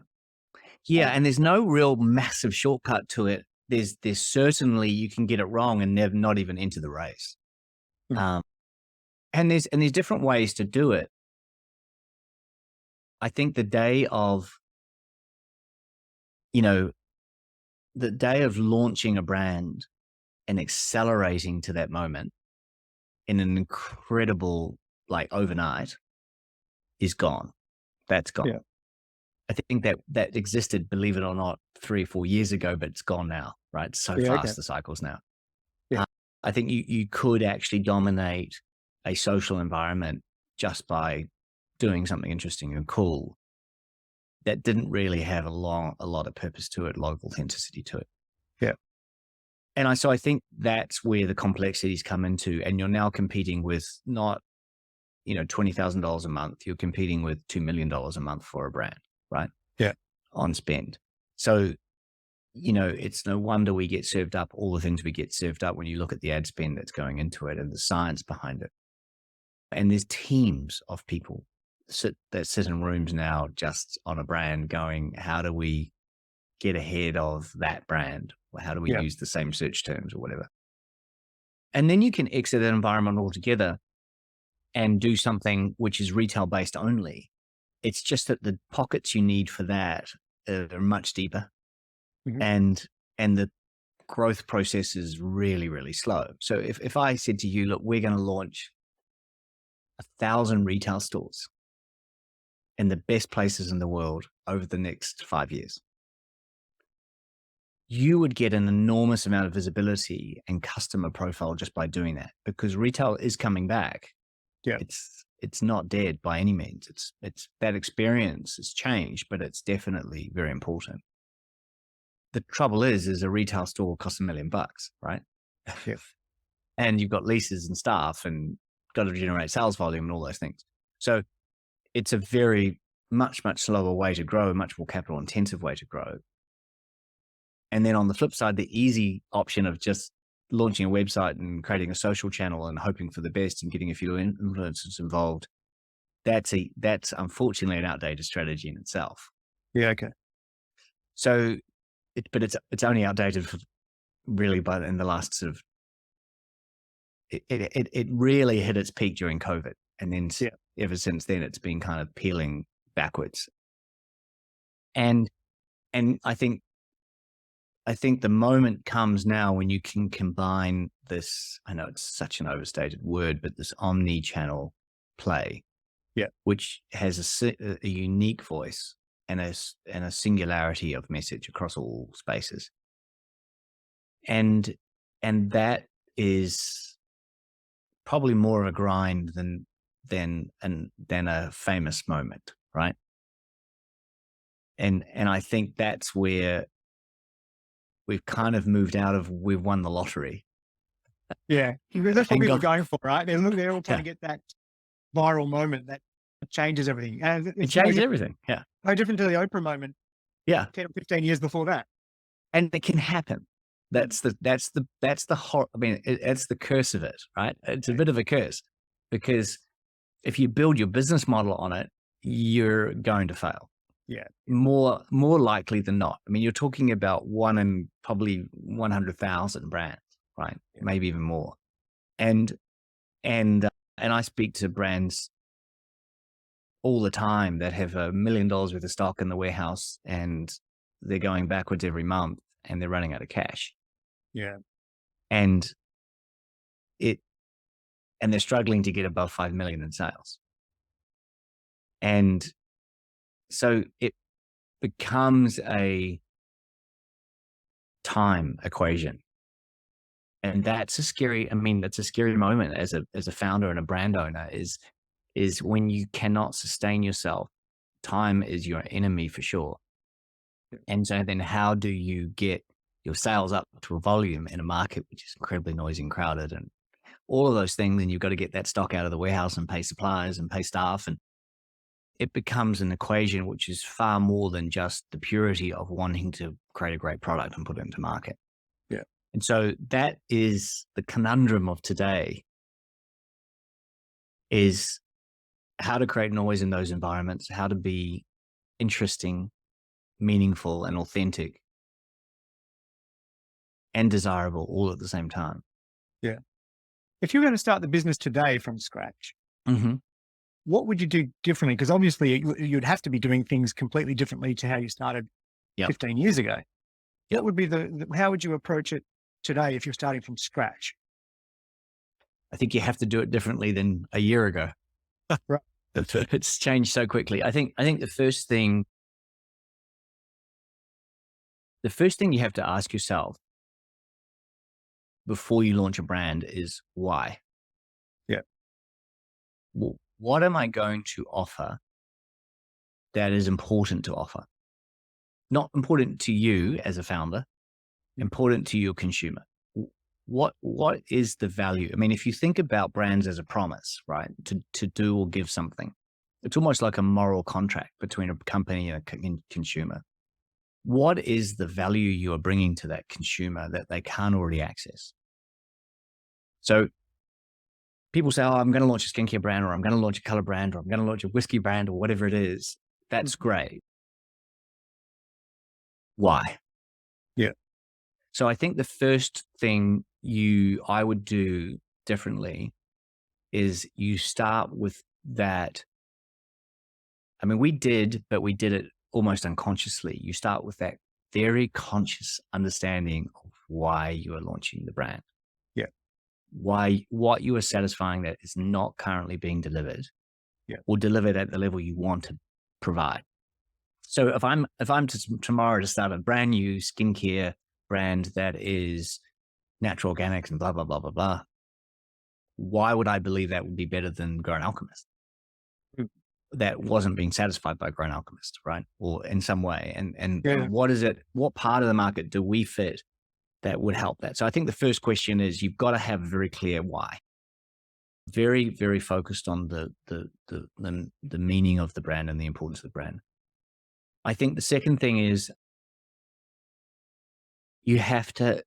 Yeah. And there's no real massive shortcut to it. There's certainly, you can get it wrong and never not even enter the race. Mm. And there's different ways to do it. I think the day of launching a brand and accelerating to that moment in an incredible, like overnight, is gone. That's gone. Yeah. I think that existed, believe it or not, 3 or 4 years ago, but it's gone now, right? So Yeah, fast, okay. the cycles now. Yeah. I think you could actually dominate a social environment just by doing something interesting and cool that didn't really have a lot of purpose to it, a lot of authenticity to it. Yeah. And so I think that's where the complexities come into, and you're now competing with not, $20,000 a month. You're competing with $2 million a month for a brand, right? Yeah. On spend. So, it's no wonder we get served up all the things we get served up when you look at the ad spend that's going into it and the science behind it. And there's teams of people that sit in rooms now just on a brand going, how do we get ahead of that brand? Or how do we use the same search terms or whatever? And then you can exit that environment altogether and do something which is retail based only. It's just that the pockets you need for that are much deeper. Mhm. And the growth process is really, really slow. So if I said to you, look, we're going to launch 1,000 retail stores in the best places in the world over the next 5 years, you would get an enormous amount of visibility and customer profile just by doing that, because retail is coming back. Yeah. It's not dead by any means. It's that experience has changed, but it's definitely very important. The trouble is a retail store costs $1 million, right? Yeah. And you've got leases and staff and got to generate sales volume and all those things. So it's a very much, much slower way to grow, a much more capital intensive way to grow. And then on the flip side, the easy option of just launching a website and creating a social channel and hoping for the best and getting a few influencers involved, that's unfortunately an outdated strategy in itself. Yeah. Okay. So, but it's only outdated for really in the last sort of, it really hit its peak during COVID. And then ever since then, it's been kind of peeling backwards. And I think the moment comes now when you can combine this, I know it's such an overstated word, but this omni-channel play, which has a unique voice and a singularity of message across all spaces. And that is probably more of a grind than a famous moment, right? And I think that's where we've kind of moved out of, we've won the lottery. Yeah, that's what people are going for, right? They're all trying to get that viral moment that changes everything. And it changes everything. Yeah. No different to the Oprah moment. Yeah. 10 or 15 years before that. And it can happen. That's the I mean, it's the curse of it, right? It's a bit of a curse, because if you build your business model on it, you're going to fail. Yeah. More likely than not. I mean, you're talking about one in probably 100,000 brands, right? Yeah. Maybe even more. And I speak to brands all the time that have $1 million worth of stock in the warehouse and they're going backwards every month and they're running out of cash. Yeah. And they're struggling to get above 5 million in sales. And so it becomes a time equation. And that's a scary moment as a founder and a brand owner is when you cannot sustain yourself. Time is your enemy for sure. And so then how do you get your sales up to a volume in a market which is incredibly noisy and crowded and all of those things? And you've got to get that stock out of the warehouse and pay suppliers and pay staff. And it becomes an equation which is far more than just the purity of wanting to create a great product and put it into market. Yeah. And so that is the conundrum of today, is how to create noise in those environments, how to be interesting, meaningful, and authentic and desirable all at the same time. Yeah. If you were going to start the business today from scratch, what would you do differently? Because obviously you'd have to be doing things completely differently to how you started 15 years ago. What would be how would you approach it today if you're starting from scratch? I think you have to do it differently than a year ago. Right. It's changed so quickly. I think the first thing you have to ask yourself before you launch a brand is why. Yeah. Well, what am I going to offer that is important to offer? Not important to you as a founder, important to your consumer. What is the value? I mean, if you think about brands as a promise, right, to do or give something, it's almost like a moral contract between a company and a consumer. What is the value you are bringing to that consumer that they can't already access? So people say, oh, I'm going to launch a skincare brand, or I'm going to launch a color brand, or I'm going to launch a whiskey brand, or whatever it is. That's great. Why? Yeah. So I think the first thing I would do differently is you start with that. I mean, we did it almost unconsciously. You start with that very conscious understanding of why you are launching the brand. Yeah. What you are satisfying that is not currently being delivered. Yeah. Or delivered at the level you want to provide. So if I'm tomorrow to start a brand new skincare brand that is natural organics and blah, blah, blah, blah, blah, why would I believe that would be better than Grown Alchemist? That wasn't being satisfied by Grown Alchemist, right? Or in some way. And what part of the market do we fit that would help that? So I think the first question is you've got to have very clear why. very, very focused on the meaning of the brand and the importance of the brand. I think the second thing is you have to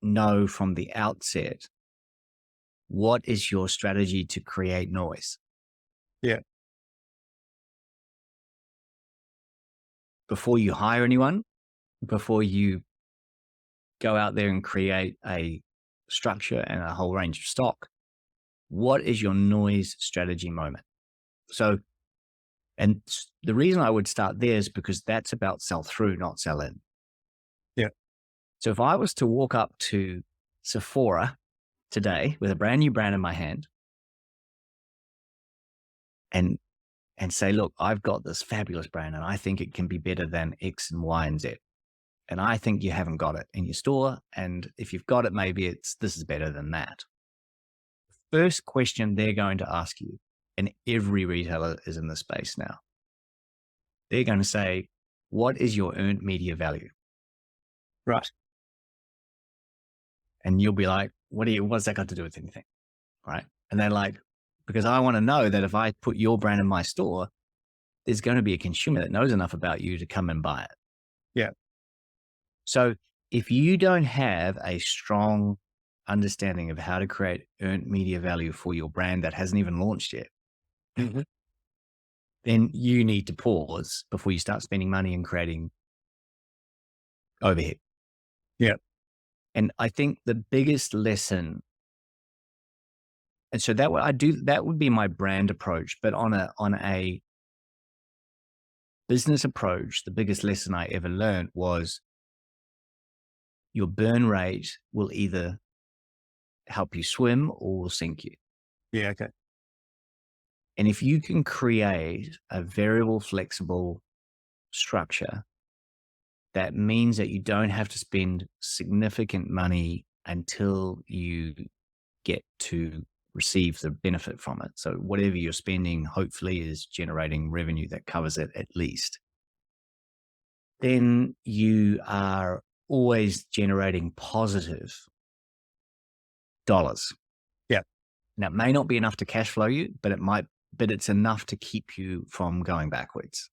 know from the outset, what is your strategy to create noise? Yeah. Before you hire anyone, before you go out there and create a structure and a whole range of stock, what is your noise strategy moment? So, and the reason I would start there is because that's about sell through, not sell in. Yeah. So if I was to walk up to Sephora today with a brand new brand in my hand and say, look, I've got this fabulous brand and I think it can be better than X and Y and Z. And I think you haven't got it in your store. And if you've got it, maybe this is better than that. First question they're going to ask you, and every retailer is in this space now, they're going to say, what is your earned media value? Right. And you'll be like, what's that got to do with anything? Right. And they're like, because I want to know that if I put your brand in my store, there's going to be a consumer that knows enough about you to come and buy it. Yeah. So if you don't have a strong understanding of how to create earned media value for your brand that hasn't even launched yet, then you need to pause before you start spending money and creating overhead. Yeah. And I think the biggest lesson, and so that would be my brand approach, but on a business approach, the biggest lesson I ever learned was your burn rate will either help you swim or will sink you. Yeah. Okay. And if you can create a variable, flexible structure, that means that you don't have to spend significant money until you get to receive the benefit from it. So whatever you're spending, hopefully is generating revenue that covers it at least. Then you are always generating positive dollars. Yeah. Now, it may not be enough to cash flow you, but it's enough to keep you from going backwards.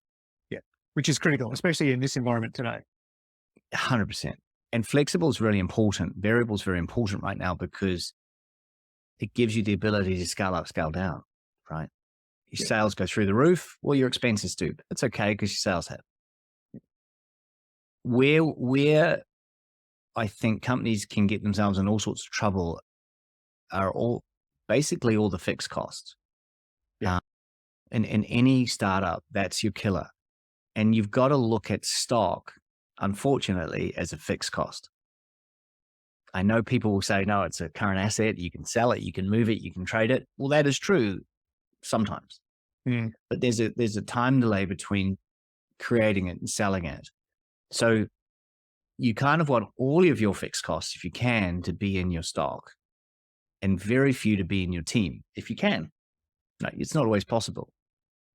Yeah. Which is critical, especially in this environment today. 100%. And flexible is really important. Variable is very important right now because it gives you the ability to scale up, scale down, right? Your sales go through the roof, well, your expenses do. It's okay because your sales have. Where I think companies can get themselves in all sorts of trouble are basically all the fixed costs. Yeah. In any startup, that's your killer. And you've got to look at stock, unfortunately, as a fixed cost. I know people will say, no, it's a current asset. You can sell it, you can move it, you can trade it. Well, that is true sometimes. But there's a time delay between creating it and selling it. So you kind of want all of your fixed costs, if you can, to be in your stock and very few to be in your team, if you can. No, it's not always possible.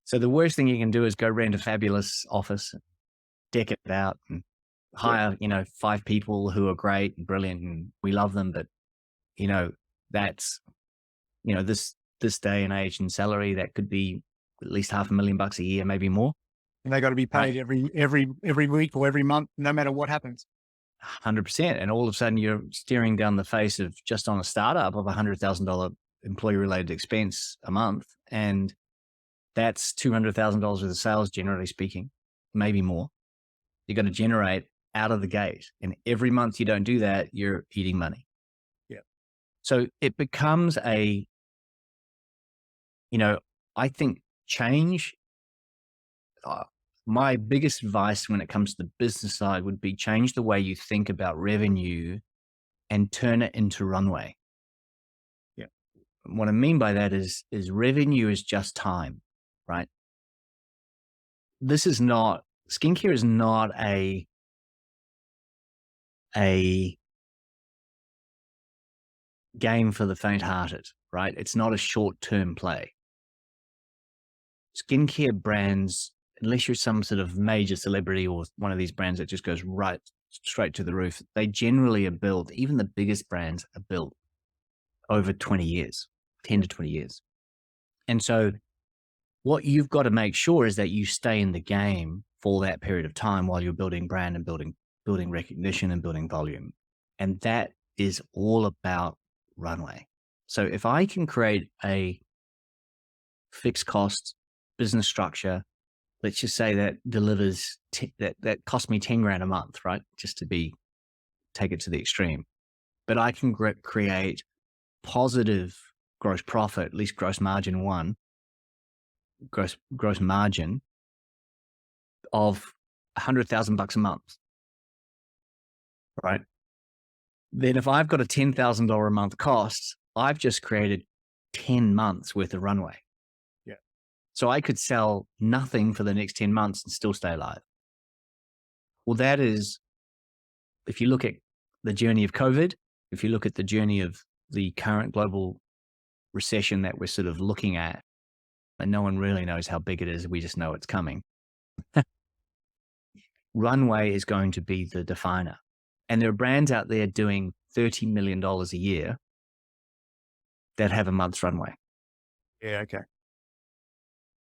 So the worst thing you can do is go rent a fabulous office, deck it out and hire, 5 people who are great and brilliant and we love them. But, that's, this day and age in salary, that could be at least $500,000 a year, maybe more. And they got to be paid every week or every month, no matter what happens. 100%. And all of a sudden you're staring down the face of, just on a startup, of $100,000 employee related expense a month. And that's $200,000 worth of sales, generally speaking, maybe more. You're going to generate out of the gate. And every month you don't do that, you're eating money. Yeah. So it becomes I think change, my biggest advice when it comes to the business side would be change the way you think about revenue and turn it into runway. Yeah. What I mean by that is revenue is just time, right? Skincare is not a game for the faint-hearted, right? It's not a short-term play. Skincare brands, unless you're some sort of major celebrity or one of these brands that just goes right straight to the roof, they generally are built, even the biggest brands are built over 20 years, 10 to 20 years. And so what you've got to make sure is that you stay in the game for that period of time while you're building brand and building recognition and building volume. And that is all about runway. So if I can create a fixed cost business structure, let's just say that delivers, that cost me 10 grand a month, right? Just to take it to the extreme. But I can create positive gross profit, at least gross margin gross margin of $100,000 a month, right? Then if I've got a $10,000 a month cost, I've just created 10 months worth of runway. Yeah. So I could sell nothing for the next 10 months and still stay alive. Well, that is, if you look at the journey of COVID, if you look at the journey of the current global recession that we're sort of looking at, and no one really knows how big it is, we just know it's coming. Runway is going to be the definer. And there are brands out there doing $30 million a year that have a month's runway. Yeah. Okay.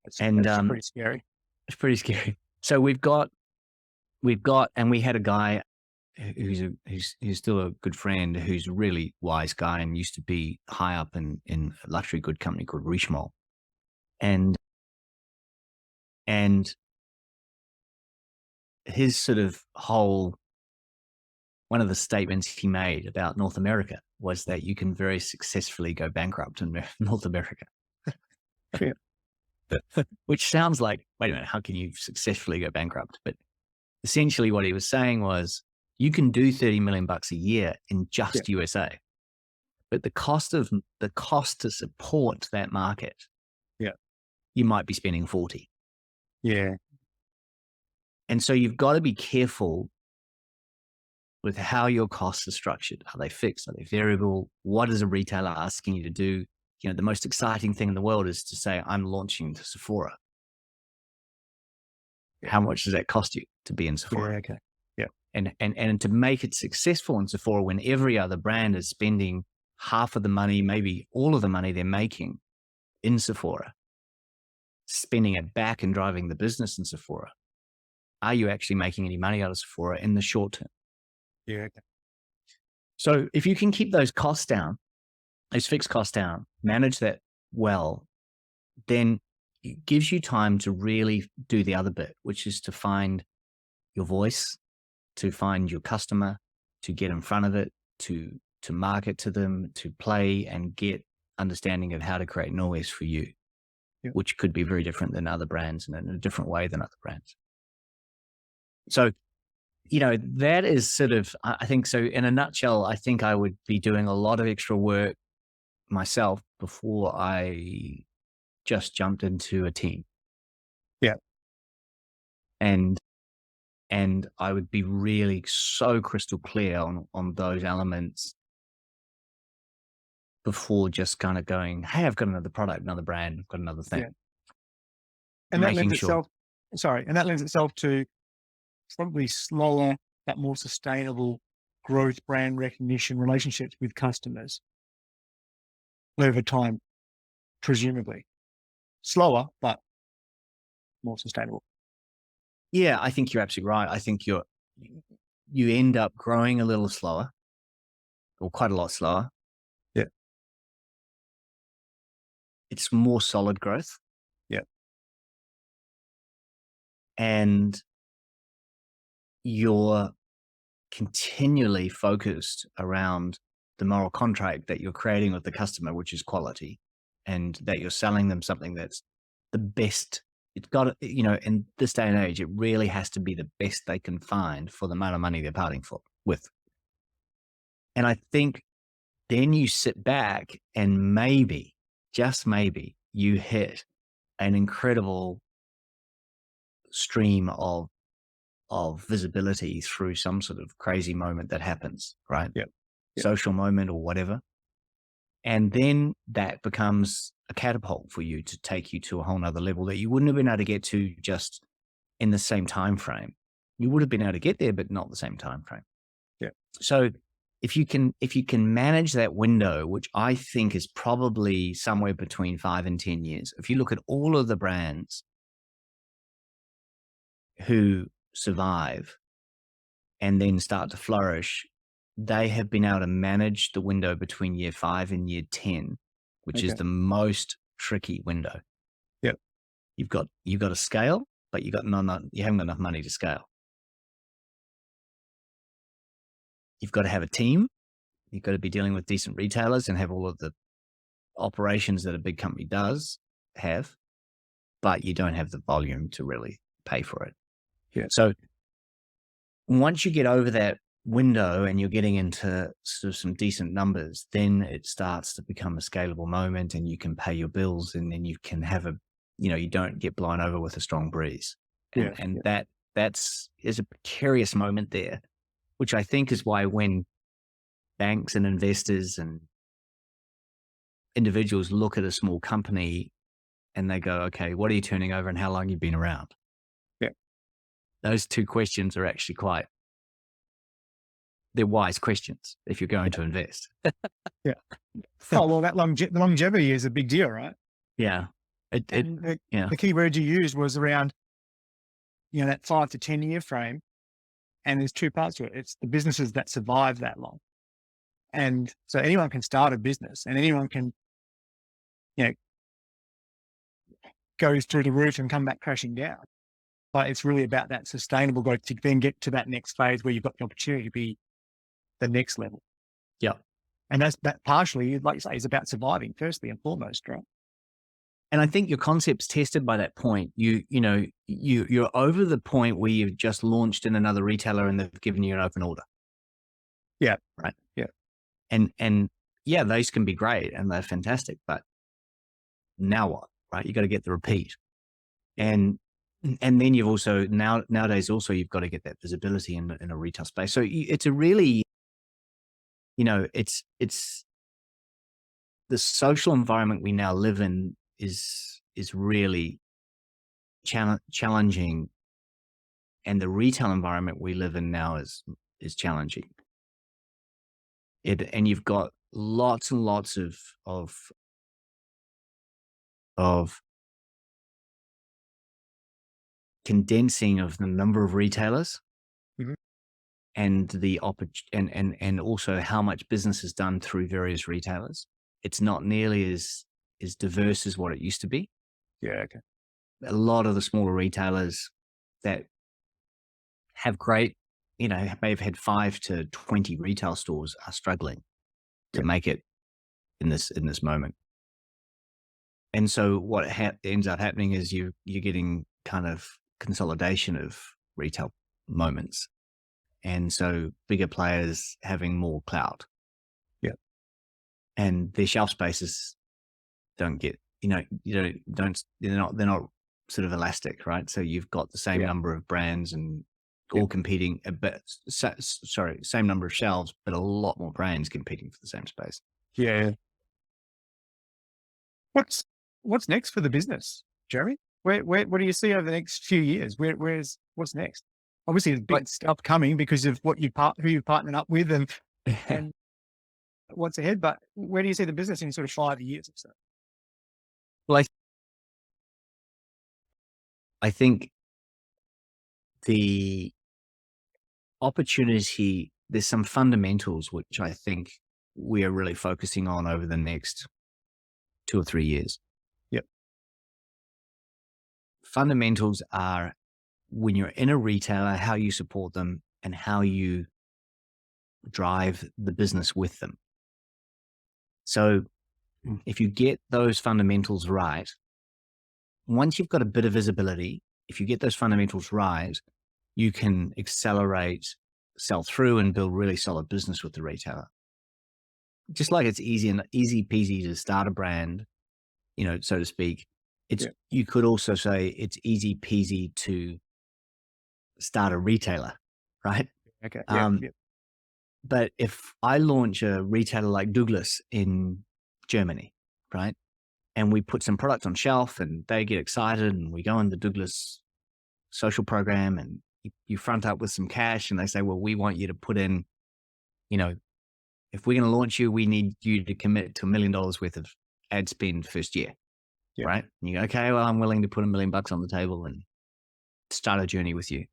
That's pretty scary. It's pretty scary. So we've got, and we had a guy who's still a good friend, who's a really wise guy and used to be high up in a luxury good company called Richemont. And his sort of one of the statements he made about North America was that you can very successfully go bankrupt in North America. Which sounds like, wait a minute, how can you successfully go bankrupt? But essentially what he was saying was, you can do 30 million bucks a year in just USA, but the cost to support that market, you might be spending 40. Yeah. And so you've got to be careful with how your costs are structured. Are they fixed? Are they variable? What is a retailer asking you to do? You know, the most exciting thing in the world is to say, I'm launching to Sephora. How much does that cost you to be in Sephora? Yeah. Okay. Yeah. And to make it successful in Sephora, when every other brand is spending half of the money, maybe all of the money they're making in Sephora, spending it back and driving the business in Sephora, are you actually making any money out of Sephora in the short term? Yeah. Okay. So if you can keep those costs down, those fixed costs down, manage that well, then it gives you time to really do the other bit, which is to find your voice, to find your customer, to get in front of it, to market to them, to play and get understanding of how to create noise for you, which could be very different than other brands and in a different way than other brands. So, you know, that is sort of, I think so in a nutshell, I think I would be doing a lot of extra work myself before I just jumped into a team. Yeah. And I would be really so crystal clear on those elements before just kind of going, hey, I've got another product, another brand, I've got another thing. Yeah. And that lends itself to probably slower, but more sustainable growth, brand recognition, relationships with customers over time, presumably. Slower, but more sustainable. Yeah, I think you're absolutely right. I think you end up growing a little slower, or quite a lot slower. Yeah. It's more solid growth. Yeah. And you're continually focused around the moral contract that you're creating with the customer, which is quality, and that you're selling them something that's the best. It's got to, you know, in this day and age, it really has to be the best they can find for the amount of money they're parting with. And I think then you sit back and maybe, just maybe, you hit an incredible stream of visibility through some sort of crazy moment that happens, right? Yeah. Social moment or whatever. And then that becomes a catapult for you to take you to a whole nother level that you wouldn't have been able to get to just in the same time frame. You would have been able to get there, but not the same time frame. Yeah. So if you can manage that window, which I think is probably somewhere between 5 and 10 years. If you look at all of the brands who survive and then start to flourish, they have been able to manage the window between year 5 and year 10, which is Okay. the most tricky window. Yep. You've got to scale, but you haven't got enough money to scale. You've got to have a team. You've got to be dealing with decent retailers and have all of the operations that a big company does have, but you don't have the volume to really pay for it. Yeah. So once you get over that window and you're getting into sort of some decent numbers, then it starts to become a scalable moment and you can pay your bills, and then you can have you don't get blown over with a strong breeze. And that's a precarious moment there, which I think is why when banks and investors and individuals look at a small company and they go, okay, what are you turning over and how long have you been around? Yeah. Those two questions are actually they're wise questions if you're going to invest. Yeah. Oh, well, that longevity is a big deal, right? Yeah. The key word you used was around, that 5 to 10 year frame. And there's two parts to it. It's the businesses that survive that long. And so anyone can start a business and anyone can, go through the roof and come back crashing down. But it's really about that sustainable growth to then get to that next phase where you've got the opportunity to be the next level. Yeah. And that partially, like you say, is about surviving firstly and foremost, right? And I think your concept's tested by that point. You're over the point where you've just launched in another retailer and they've given you an open order. Yeah. Right. Yeah. And yeah, those can be great and they're fantastic, but now what? Right? You got to get the repeat. And then you've also nowadays also you've got to get that visibility in a retail space. So it's a really, it's the social environment we now live in is really challenging, and the retail environment we live in now is challenging. And you've got lots and lots of condensing of the number of retailers. Mhm. And the and also how much business is done through various retailers. It's not nearly as diverse as what it used to be. Yeah. Okay. A lot of the smaller retailers that have great, may have had 5 to 20 retail stores are struggling to make it in this moment. And so what ends up happening is you're getting kind of consolidation of retail moments. And so bigger players having more clout. Yeah. And their shelf spaces don't get, they're not sort of elastic, right? So you've got the same number of brands and all competing, but same number of shelves, but a lot more brands competing for the same space. Yeah. What's next for the business, Jeremy? What do you see over the next few years? What's next? Obviously, there's big stuff coming because of who you're partnering up with and what's ahead. But where do you see the business in sort of 5 years or so? Well, I think the opportunity, there's some fundamentals which I think we are really focusing on over the next 2 or 3 years. Yep. Fundamentals are when you're in a retailer, how you support them and how you drive the business with them. So if you get those fundamentals right, once you've got a bit of visibility, if you get those fundamentals right, you can accelerate sell through and build really solid business with the retailer. Just like it's easy peasy to start a brand, so to speak. You could also say it's easy peasy to start a retailer, right? Okay. But if I launch a retailer like Douglas in Germany, right, and we put some product on shelf and they get excited and we go in the Douglas social program and you front up with some cash and they say, well, we want you to put in, if we're going to launch you, we need you to commit to $1 million worth of ad spend first year. Yeah. Right. And you go, okay, well, I'm willing to put $1 million on the table and start a journey with you.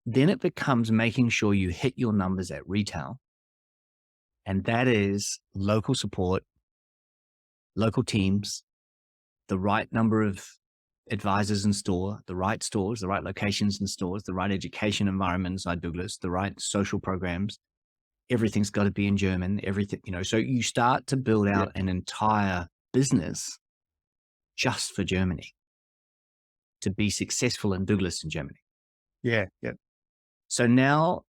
Then it becomes making sure you hit your numbers at retail. And that is local support, local teams, the right number of advisors in store, the right stores, the right locations in stores, the right education environment inside Douglas, the right social programs. Everything's got to be in German, everything, so you start to build out an entire business just for Germany to be successful in Douglas in Germany. Yeah. So now,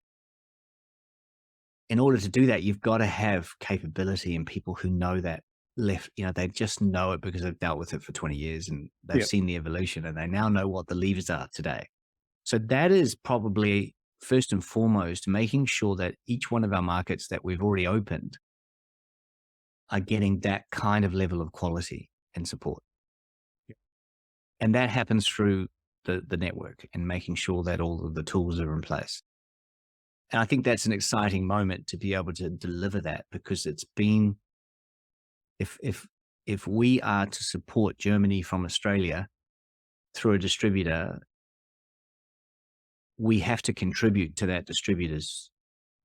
in order to do that, you've got to have capability and people who know that they just know it because they've dealt with it for 20 years and they've seen the evolution and they now know what the levers are today. So that is probably first and foremost, making sure that each one of our markets that we've already opened are getting that kind of level of quality and support. And that happens through the network and making sure that all of the tools are in place. And I think that's an exciting moment to be able to deliver that, because it's been, if we are to support Germany from Australia through a distributor, we have to contribute to that distributor's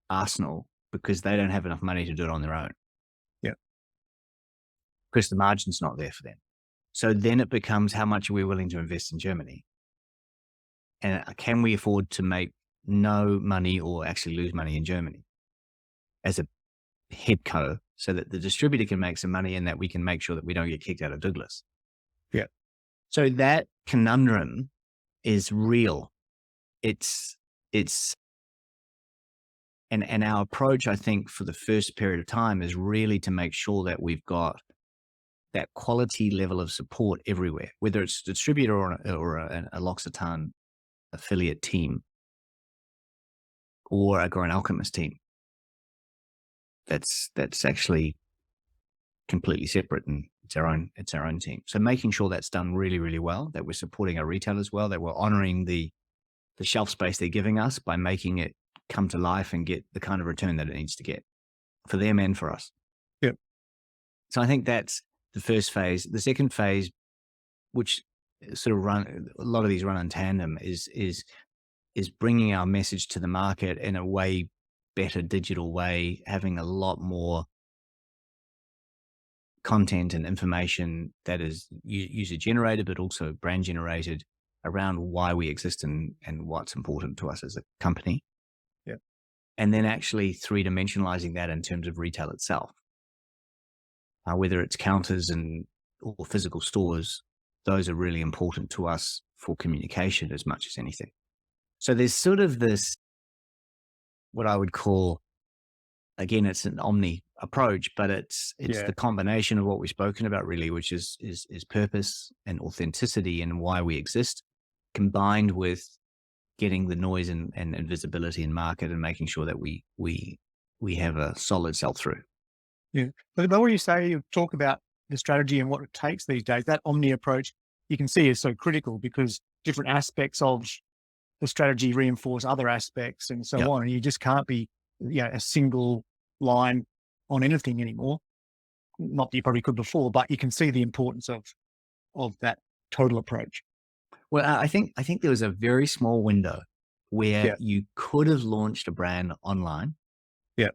arsenal because they don't have enough money to do it on their own. Yeah. Because the margin's not there for them. So then it becomes, how much are we willing to invest in Germany? And can we afford to make no money or actually lose money in Germany as a head co, so that the distributor can make some money and that we can make sure that we don't get kicked out of Douglas? Yeah. So that conundrum is real. And our approach, I think, for the first period of time is really to make sure that we've got that quality level of support everywhere, whether it's a distributor or a L'Occitane affiliate team or a Grown Alchemist team. That's actually completely separate, and it's our own team. So making sure that's done really, really well, that we're supporting our retailers well, that we're honoring the shelf space they're giving us by making it come to life and get the kind of return that it needs to get for them and for us. Yep. So I think that's the first phase. The second phase, which sort of a lot of these run in tandem, is bringing our message to the market in a way better digital way, having a lot more content and information that is user generated, but also brand generated around why we exist and what's important to us as a company. Yeah. And then actually three-dimensionalizing that in terms of retail itself, whether it's counters or physical stores. Those are really important to us for communication as much as anything. So there's sort of this, what I would call, again, it's an omni approach, but it's the combination of what we've spoken about really, which is purpose and authenticity and why we exist, combined with getting the noise and visibility in market and making sure that we have a solid sell through. Yeah. But when you talk about the strategy and what it takes these days, that omni approach you can see is so critical, because different aspects of the strategy reinforce other aspects and so on. And you just can't be a single line on anything anymore. Not that you probably could before, but you can see the importance of that total approach. Well, I think there was a very small window where you could have launched a brand online. Yeah.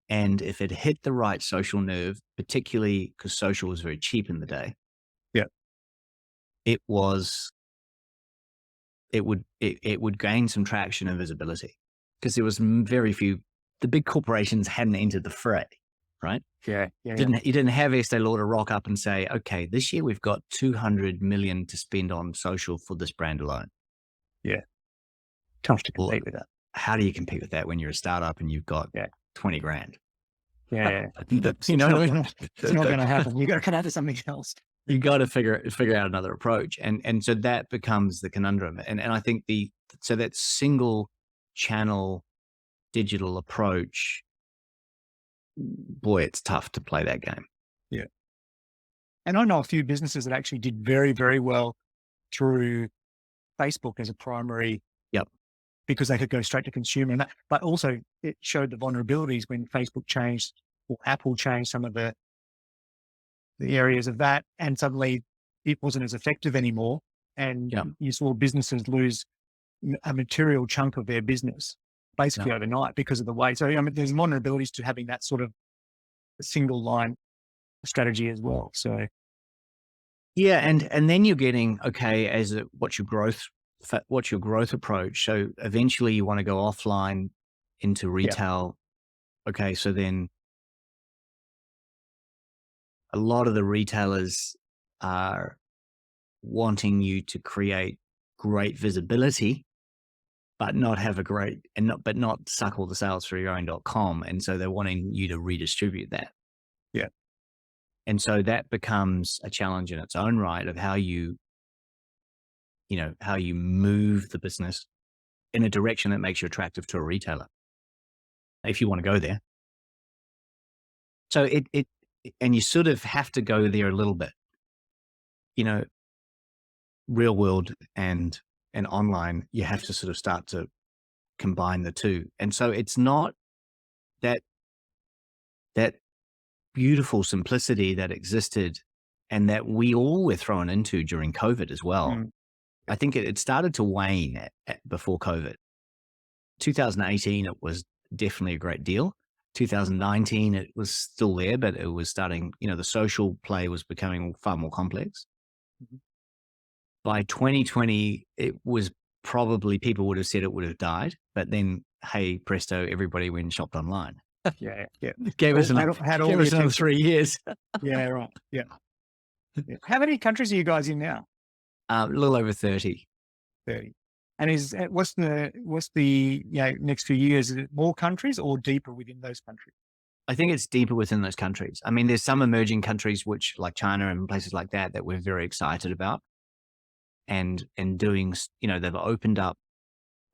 And if it hit the right social nerve, particularly because social was very cheap in the day. Yeah. It would gain some traction and visibility, because there was very few, the big corporations hadn't entered the fray, right? Yeah. You didn't have Estee Lauder rock up and say, okay, this year we've got 200 million to spend on social for this brand alone. Yeah. Tough to compete with that. How do you compete with that when you're a startup and you've got 20 grand? Yeah. It's not going to happen. You got to come out to something else. You got to figure out another approach. And so that becomes the conundrum. And I think so that single channel digital approach, boy, it's tough to play that game. Yeah. And I know a few businesses that actually did very, very well through Facebook as a primary because they could go straight to consumer. And that, but also it showed the vulnerabilities when Facebook changed or Apple changed some of the areas of that, and suddenly it wasn't as effective anymore. And Yeah. you saw businesses lose a material chunk of their business basically overnight because of the way. So, I mean, there's vulnerabilities to having that sort of single line strategy as well. So, Yeah. And then you're getting, okay, what's your growth approach? So eventually you want to go offline into retail. Okay. So then a lot of the retailers are wanting you to create great visibility, but not have but not suck all the sales through your own.com. And so they're wanting you to redistribute that. Yeah. And so that becomes a challenge in its own right of how you move the business in a direction that makes you attractive to a retailer, if you want to go there. So and you sort of have to go there a little bit, real world and online, you have to sort of start to combine the two. And so it's not that beautiful simplicity that existed and that we all were thrown into during COVID as well. I think it started to wane before COVID. 2018, it was definitely a great deal. 2019, it was still there, but it was starting, the social play was becoming far more complex. By 2020, it was probably, people would have said it would have died, but then, hey, presto, everybody went and shopped online. Yeah. Gave us another 3 years. Yeah, right. Yeah. How many countries are you guys in now? A little over 30. 30. And what's the next few years? Is it more countries or deeper within those countries? I think it's deeper within those countries. I mean, there's some emerging countries which, like China and places like that we're very excited about, and doing, they've opened up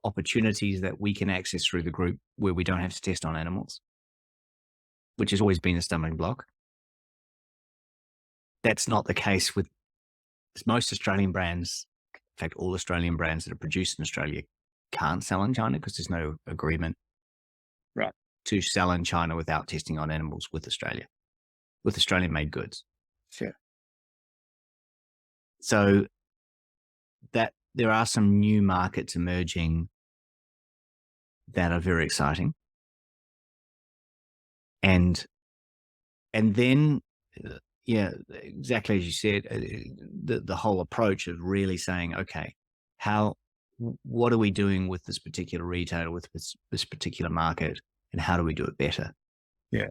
opportunities that we can access through the group where we don't have to test on animals, which has always been a stumbling block. That's not the case with most Australian brands. In fact, all Australian brands that are produced in Australia can't sell in China because there's no agreement to sell in China without testing on animals with Australian made goods. Sure. So that there are some new markets emerging that are very exciting. And then, exactly as you said, the whole approach of really saying, okay, what are we doing with this particular retailer, with this particular market, and how do we do it better? Yeah.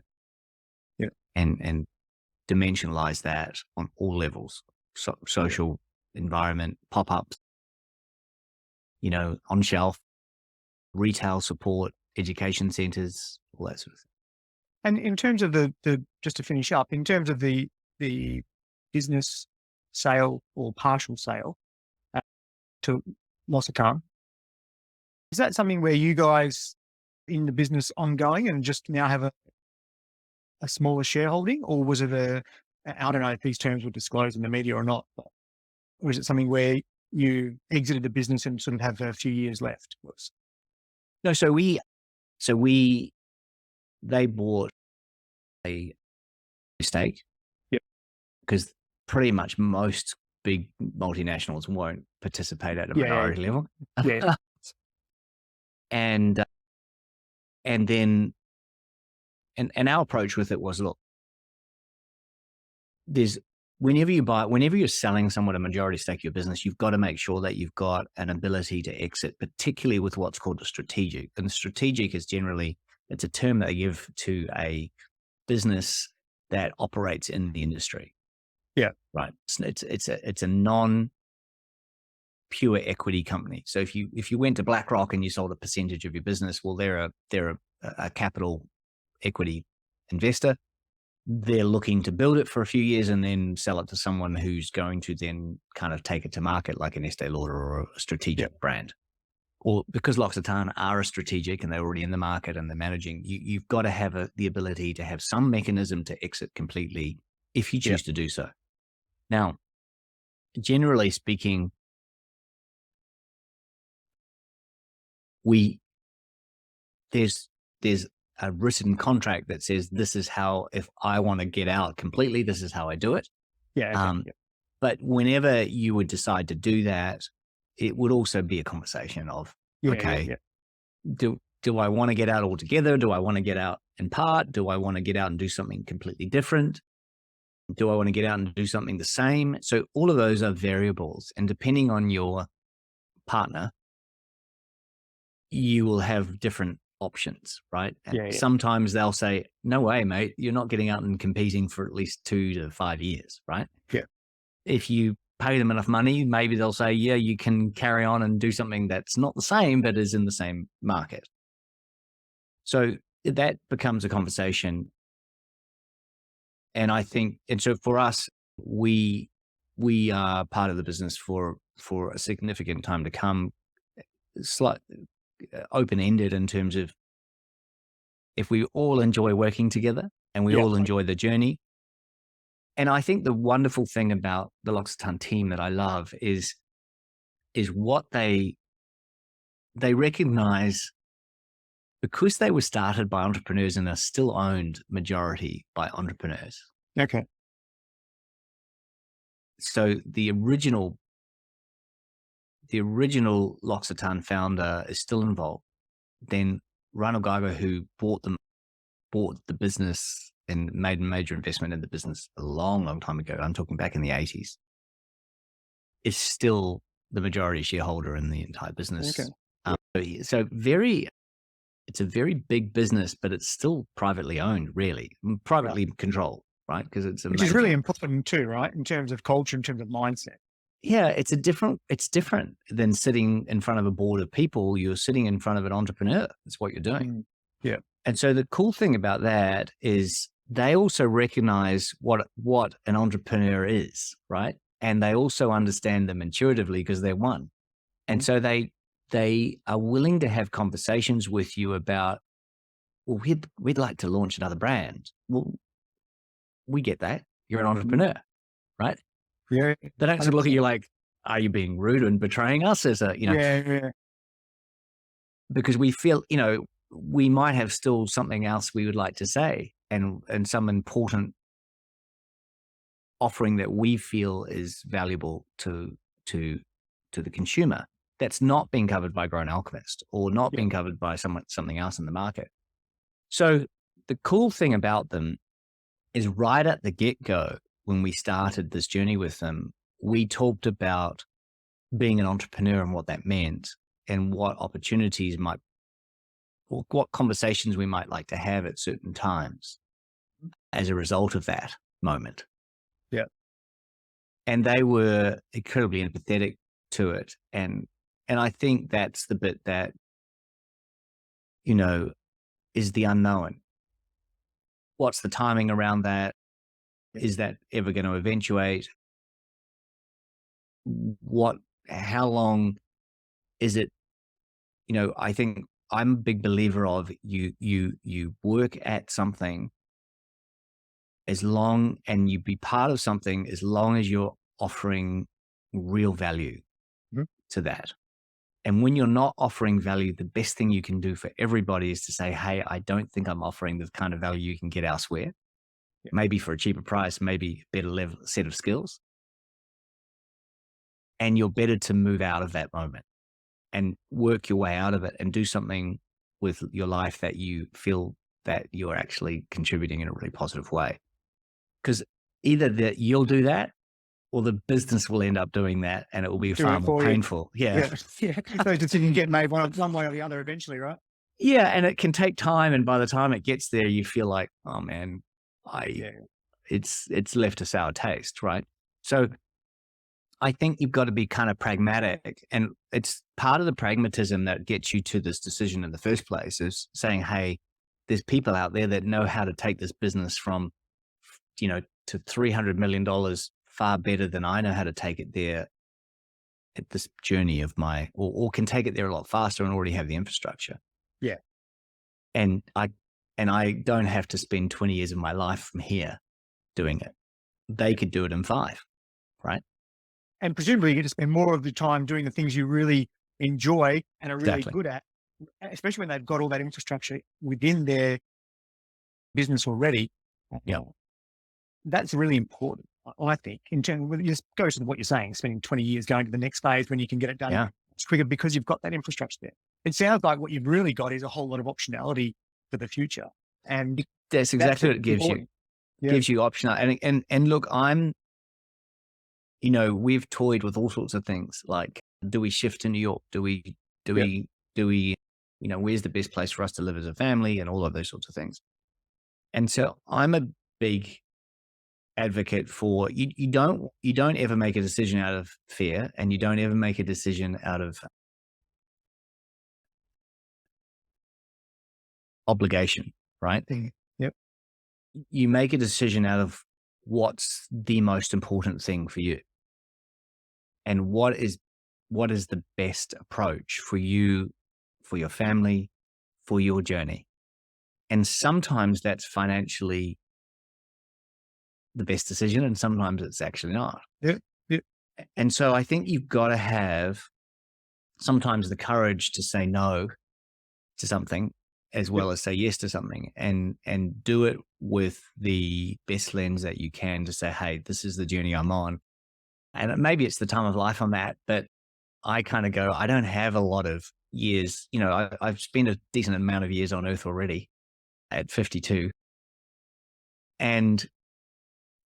And dimensionalize that on all levels, social, environment, pop-ups, on shelf, retail support, education centers, all that sort of thing. And in terms of the just to finish up, in terms of the business sale or partial sale to Mossakan, is that something where you guys in the business ongoing and just now have a smaller shareholding, or was it I don't know if these terms were disclosed in the media or not, or is it something where you exited the business and sort of have a few years left? No, they bought a stake. Yep. Because pretty much most big multinationals won't participate at a minority level. Yeah. And then our approach with it was, look, whenever you're selling someone a majority stake of your business, you've got to make sure that you've got an ability to exit, particularly with what's called a strategic. And strategic is generally, it's a term that they give to a business that operates in the industry. Yeah. Right. It's a non pure equity company. So if you went to BlackRock and you sold a percentage of your business, well, they're a capital equity investor. They're looking to build it for a few years and then sell it to someone who's going to then kind of take it to market, like an Estee Lauder or a strategic brand. Or because L'Occitane are a strategic and they're already in the market and they're managing, you've got to have the ability to have some mechanism to exit completely if you choose to do so. Now, generally speaking, we there's a written contract that says this is how, if I want to get out completely, this is how I do it. Yeah. Okay. Yeah. But whenever you would decide to do that, it would also be a conversation of, Yeah. okay, Yeah. do I want to get out altogether? Do I want to get out in part? Do I want to get out and do something completely different? Do I want to get out and do something the same? So all of those are variables. And depending on your partner, you will have different options, right? And Yeah. sometimes they'll say, no way, mate, you're not getting out and competing for at least 2 to 5 years, right? Yeah. If you pay them enough money, maybe they'll say, yeah, you can carry on and do something that's not the same, but is in the same market. So that becomes a conversation. And I think, and so for us, we are part of the business for a significant time to come, open-ended in terms of if we all enjoy working together and we all enjoy the journey. And I think the wonderful thing about the L'Occitane team that I love is what they recognize, because they were started by entrepreneurs and are still owned majority by entrepreneurs. Okay. So the original L'Occitane founder is still involved. Then Ronald Geiger, who bought the business and made a major investment in the business a long, long time ago, I'm talking back in the 80s, is still the majority shareholder in the entire business. Okay. So it's a very big business, but it's still privately owned, really, privately controlled, right? Because which is really important too, right? In terms of culture, in terms of mindset. Yeah, it's different than sitting in front of a board of people. You're sitting in front of an entrepreneur. That's what you're doing. Yeah. And so the cool thing about that is they also recognize what an entrepreneur is, right? And they also understand them intuitively because they're one. And so they are willing to have conversations with you about, well, we'd like to launch another brand. Well, we get that. You're an entrepreneur, right? Yeah. They don't look at you like, are you being rude and betraying us as a, Yeah. Because we feel, we might have still something else we would like to say and some important offering that we feel is valuable to the consumer that's not being covered by Grown Alchemist or not being covered by something else in the market. So the cool thing about them is right at the get-go, when we started this journey with them, we talked about being an entrepreneur and what that meant and what opportunities or what conversations we might like to have at certain times as a result of that moment. Yeah. And they were incredibly empathetic to it. And I think that's the bit that, is the unknown. What's the timing around that? Is that ever going to eventuate? How long is it? I think I'm a big believer of you work at something and you be part of something as long as you're offering real value to that. And when you're not offering value, the best thing you can do for everybody is to say, hey, I don't think I'm offering the kind of value you can get elsewhere. Maybe for a cheaper price, maybe a better set of skills. And you're better to move out of that moment and work your way out of it and do something with your life that you feel that you're actually contributing in a really positive way. Because either that you'll do that or the business will end up doing that and it will be far more painful. Yeah. Those decisions get made one way or the other eventually, right? Yeah. And it can take time. And by the time it gets there, you feel like, oh man, it's left a sour taste, right? So I think you've got to be kind of pragmatic, and it's part of the pragmatism that gets you to this decision in the first place is saying, hey, there's people out there that know how to take this business from, to $300 million far better than I know how to take it there at this journey of or can take it there a lot faster and already have the infrastructure. Yeah. And I don't have to spend 20 years of my life from here doing it. They could do it in 5, right? And presumably you get to spend more of the time doing the things you really enjoy and are really good at especially when they've got all that infrastructure within their business already. Yeah. That's really important, I think, in terms of, it just goes to what you're saying, spending 20 years going to the next phase when you can get it done Yeah. much quicker because you've got that infrastructure there. It sounds like what you've really got is a whole lot of optionality for the future. And That's exactly what it gives you. important. Yeah. Gives you option. And look, we've toyed with all sorts of things. Like, do we shift to New York? Do we, where's the best place for us to live as a family, and all of those sorts of things. And so I'm a big advocate for, you don't ever make a decision out of fear, and you don't ever make a decision out of obligation, right? Yep. You make a decision out of what's the most important thing for you, and what is the best approach for you, for your family, for your journey. And sometimes that's financially the best decision, and sometimes it's actually not. Yeah. Yeah. And so I think you've got to have sometimes the courage to say no to something as well as say yes to something, and do it with the best lens that you can to say, hey, this is the journey I'm on. And maybe it's the time of life I'm at, but I kind of go, I don't have a lot of years. I've spent a decent amount of years on earth already at 52. And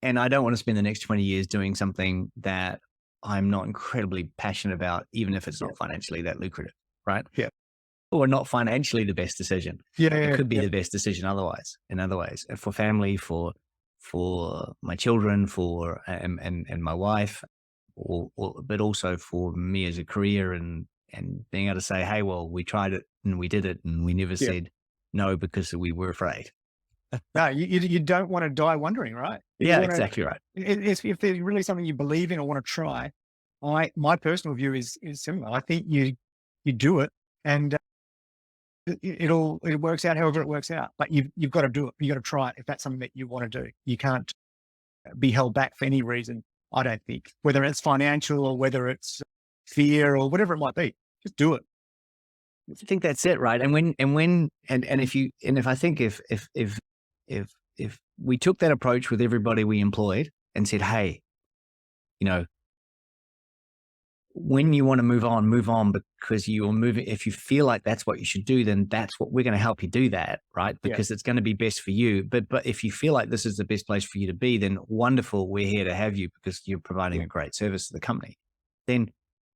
I don't want to spend the next 20 years doing something that I'm not incredibly passionate about, even if it's not financially that lucrative, right? Yeah. Or not financially the best decision. Yeah. It could be the best decision otherwise, in other ways, for family, for my children, for and my wife, but also for me as a career, and being able to say, hey, well, we tried it and we did it, and we never said no because we were afraid. No, you don't want to die wondering, right? Exactly right. If there's really something you believe in or want to try, my personal view is similar. I think you do it, and it works out however it works out. But you've got to do it. You got to try it if that's something that you want to do. You can't be held back for any reason. I don't think, whether it's financial or whether it's fear or whatever it might be. Just do it. I think that's it, right? And if I think if we took that approach with everybody we employed and said, hey, when you want to move on because you're moving. If you feel like that's what you should do, then that's what we're going to help you do that, right? Because it's going to be best for you. But if you feel like this is the best place for you to be, then wonderful, we're here to have you because you're providing a great service to the company. Then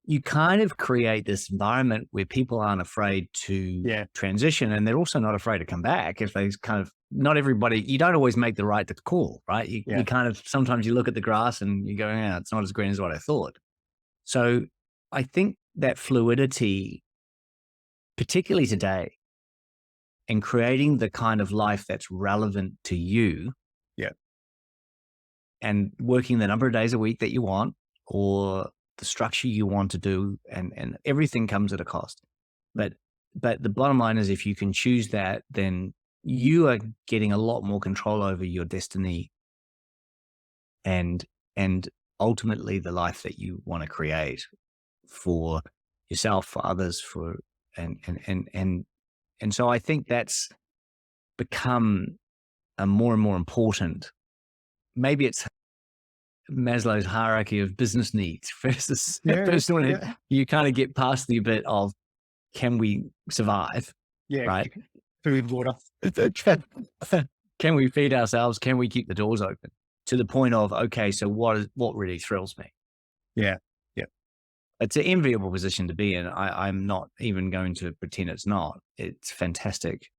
you kind of create this environment where people aren't afraid to transition, and they're also not afraid to come back if they not everybody, you don't always make the right call, right? You kind of, sometimes you look at the grass and you go, yeah, it's not as green as what I thought. So I think that fluidity, particularly today, and creating the kind of life that's relevant to you, and working the number of days a week that you want, or the structure you want to do, and everything comes at a cost. But the bottom line is, if you can choose that, then you are getting a lot more control over your destiny and ultimately the life that you want to create for yourself, for others, and so I think that's become a more and more important. Maybe it's Maslow's hierarchy of business needs versus personal. You kind of get past the bit of, can we survive? Right. Food, water. Can we feed ourselves? Can we keep the doors open? To the point of, okay, so what really thrills me? Yeah. It's an enviable position to be in. I'm not even going to pretend it's not. It's fantastic.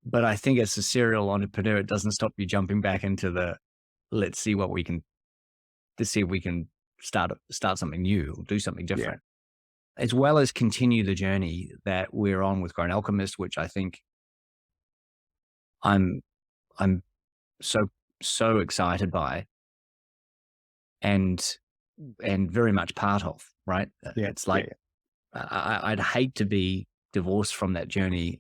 But I think as a serial entrepreneur, it doesn't stop you jumping back into let's see what we can, to see if we can start something new, or do something different, as well as continue the journey that we're on with Grown Alchemist, which I think I'm so excited by, and very much part of, right? It's like, I'd hate to be divorced from that journey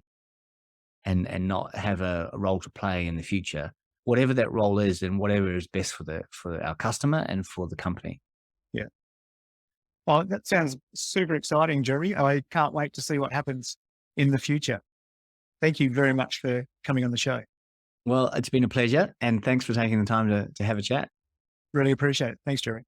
and not have a role to play in the future, whatever that role is, and whatever is best for our customer and for the company. Well, that sounds super exciting, Jeremy. I can't wait to see what happens in the future. Thank you very much for coming on the show. Well, it's been a pleasure, and thanks for taking the time to have a chat. Really appreciate it. Thanks, Jeremy.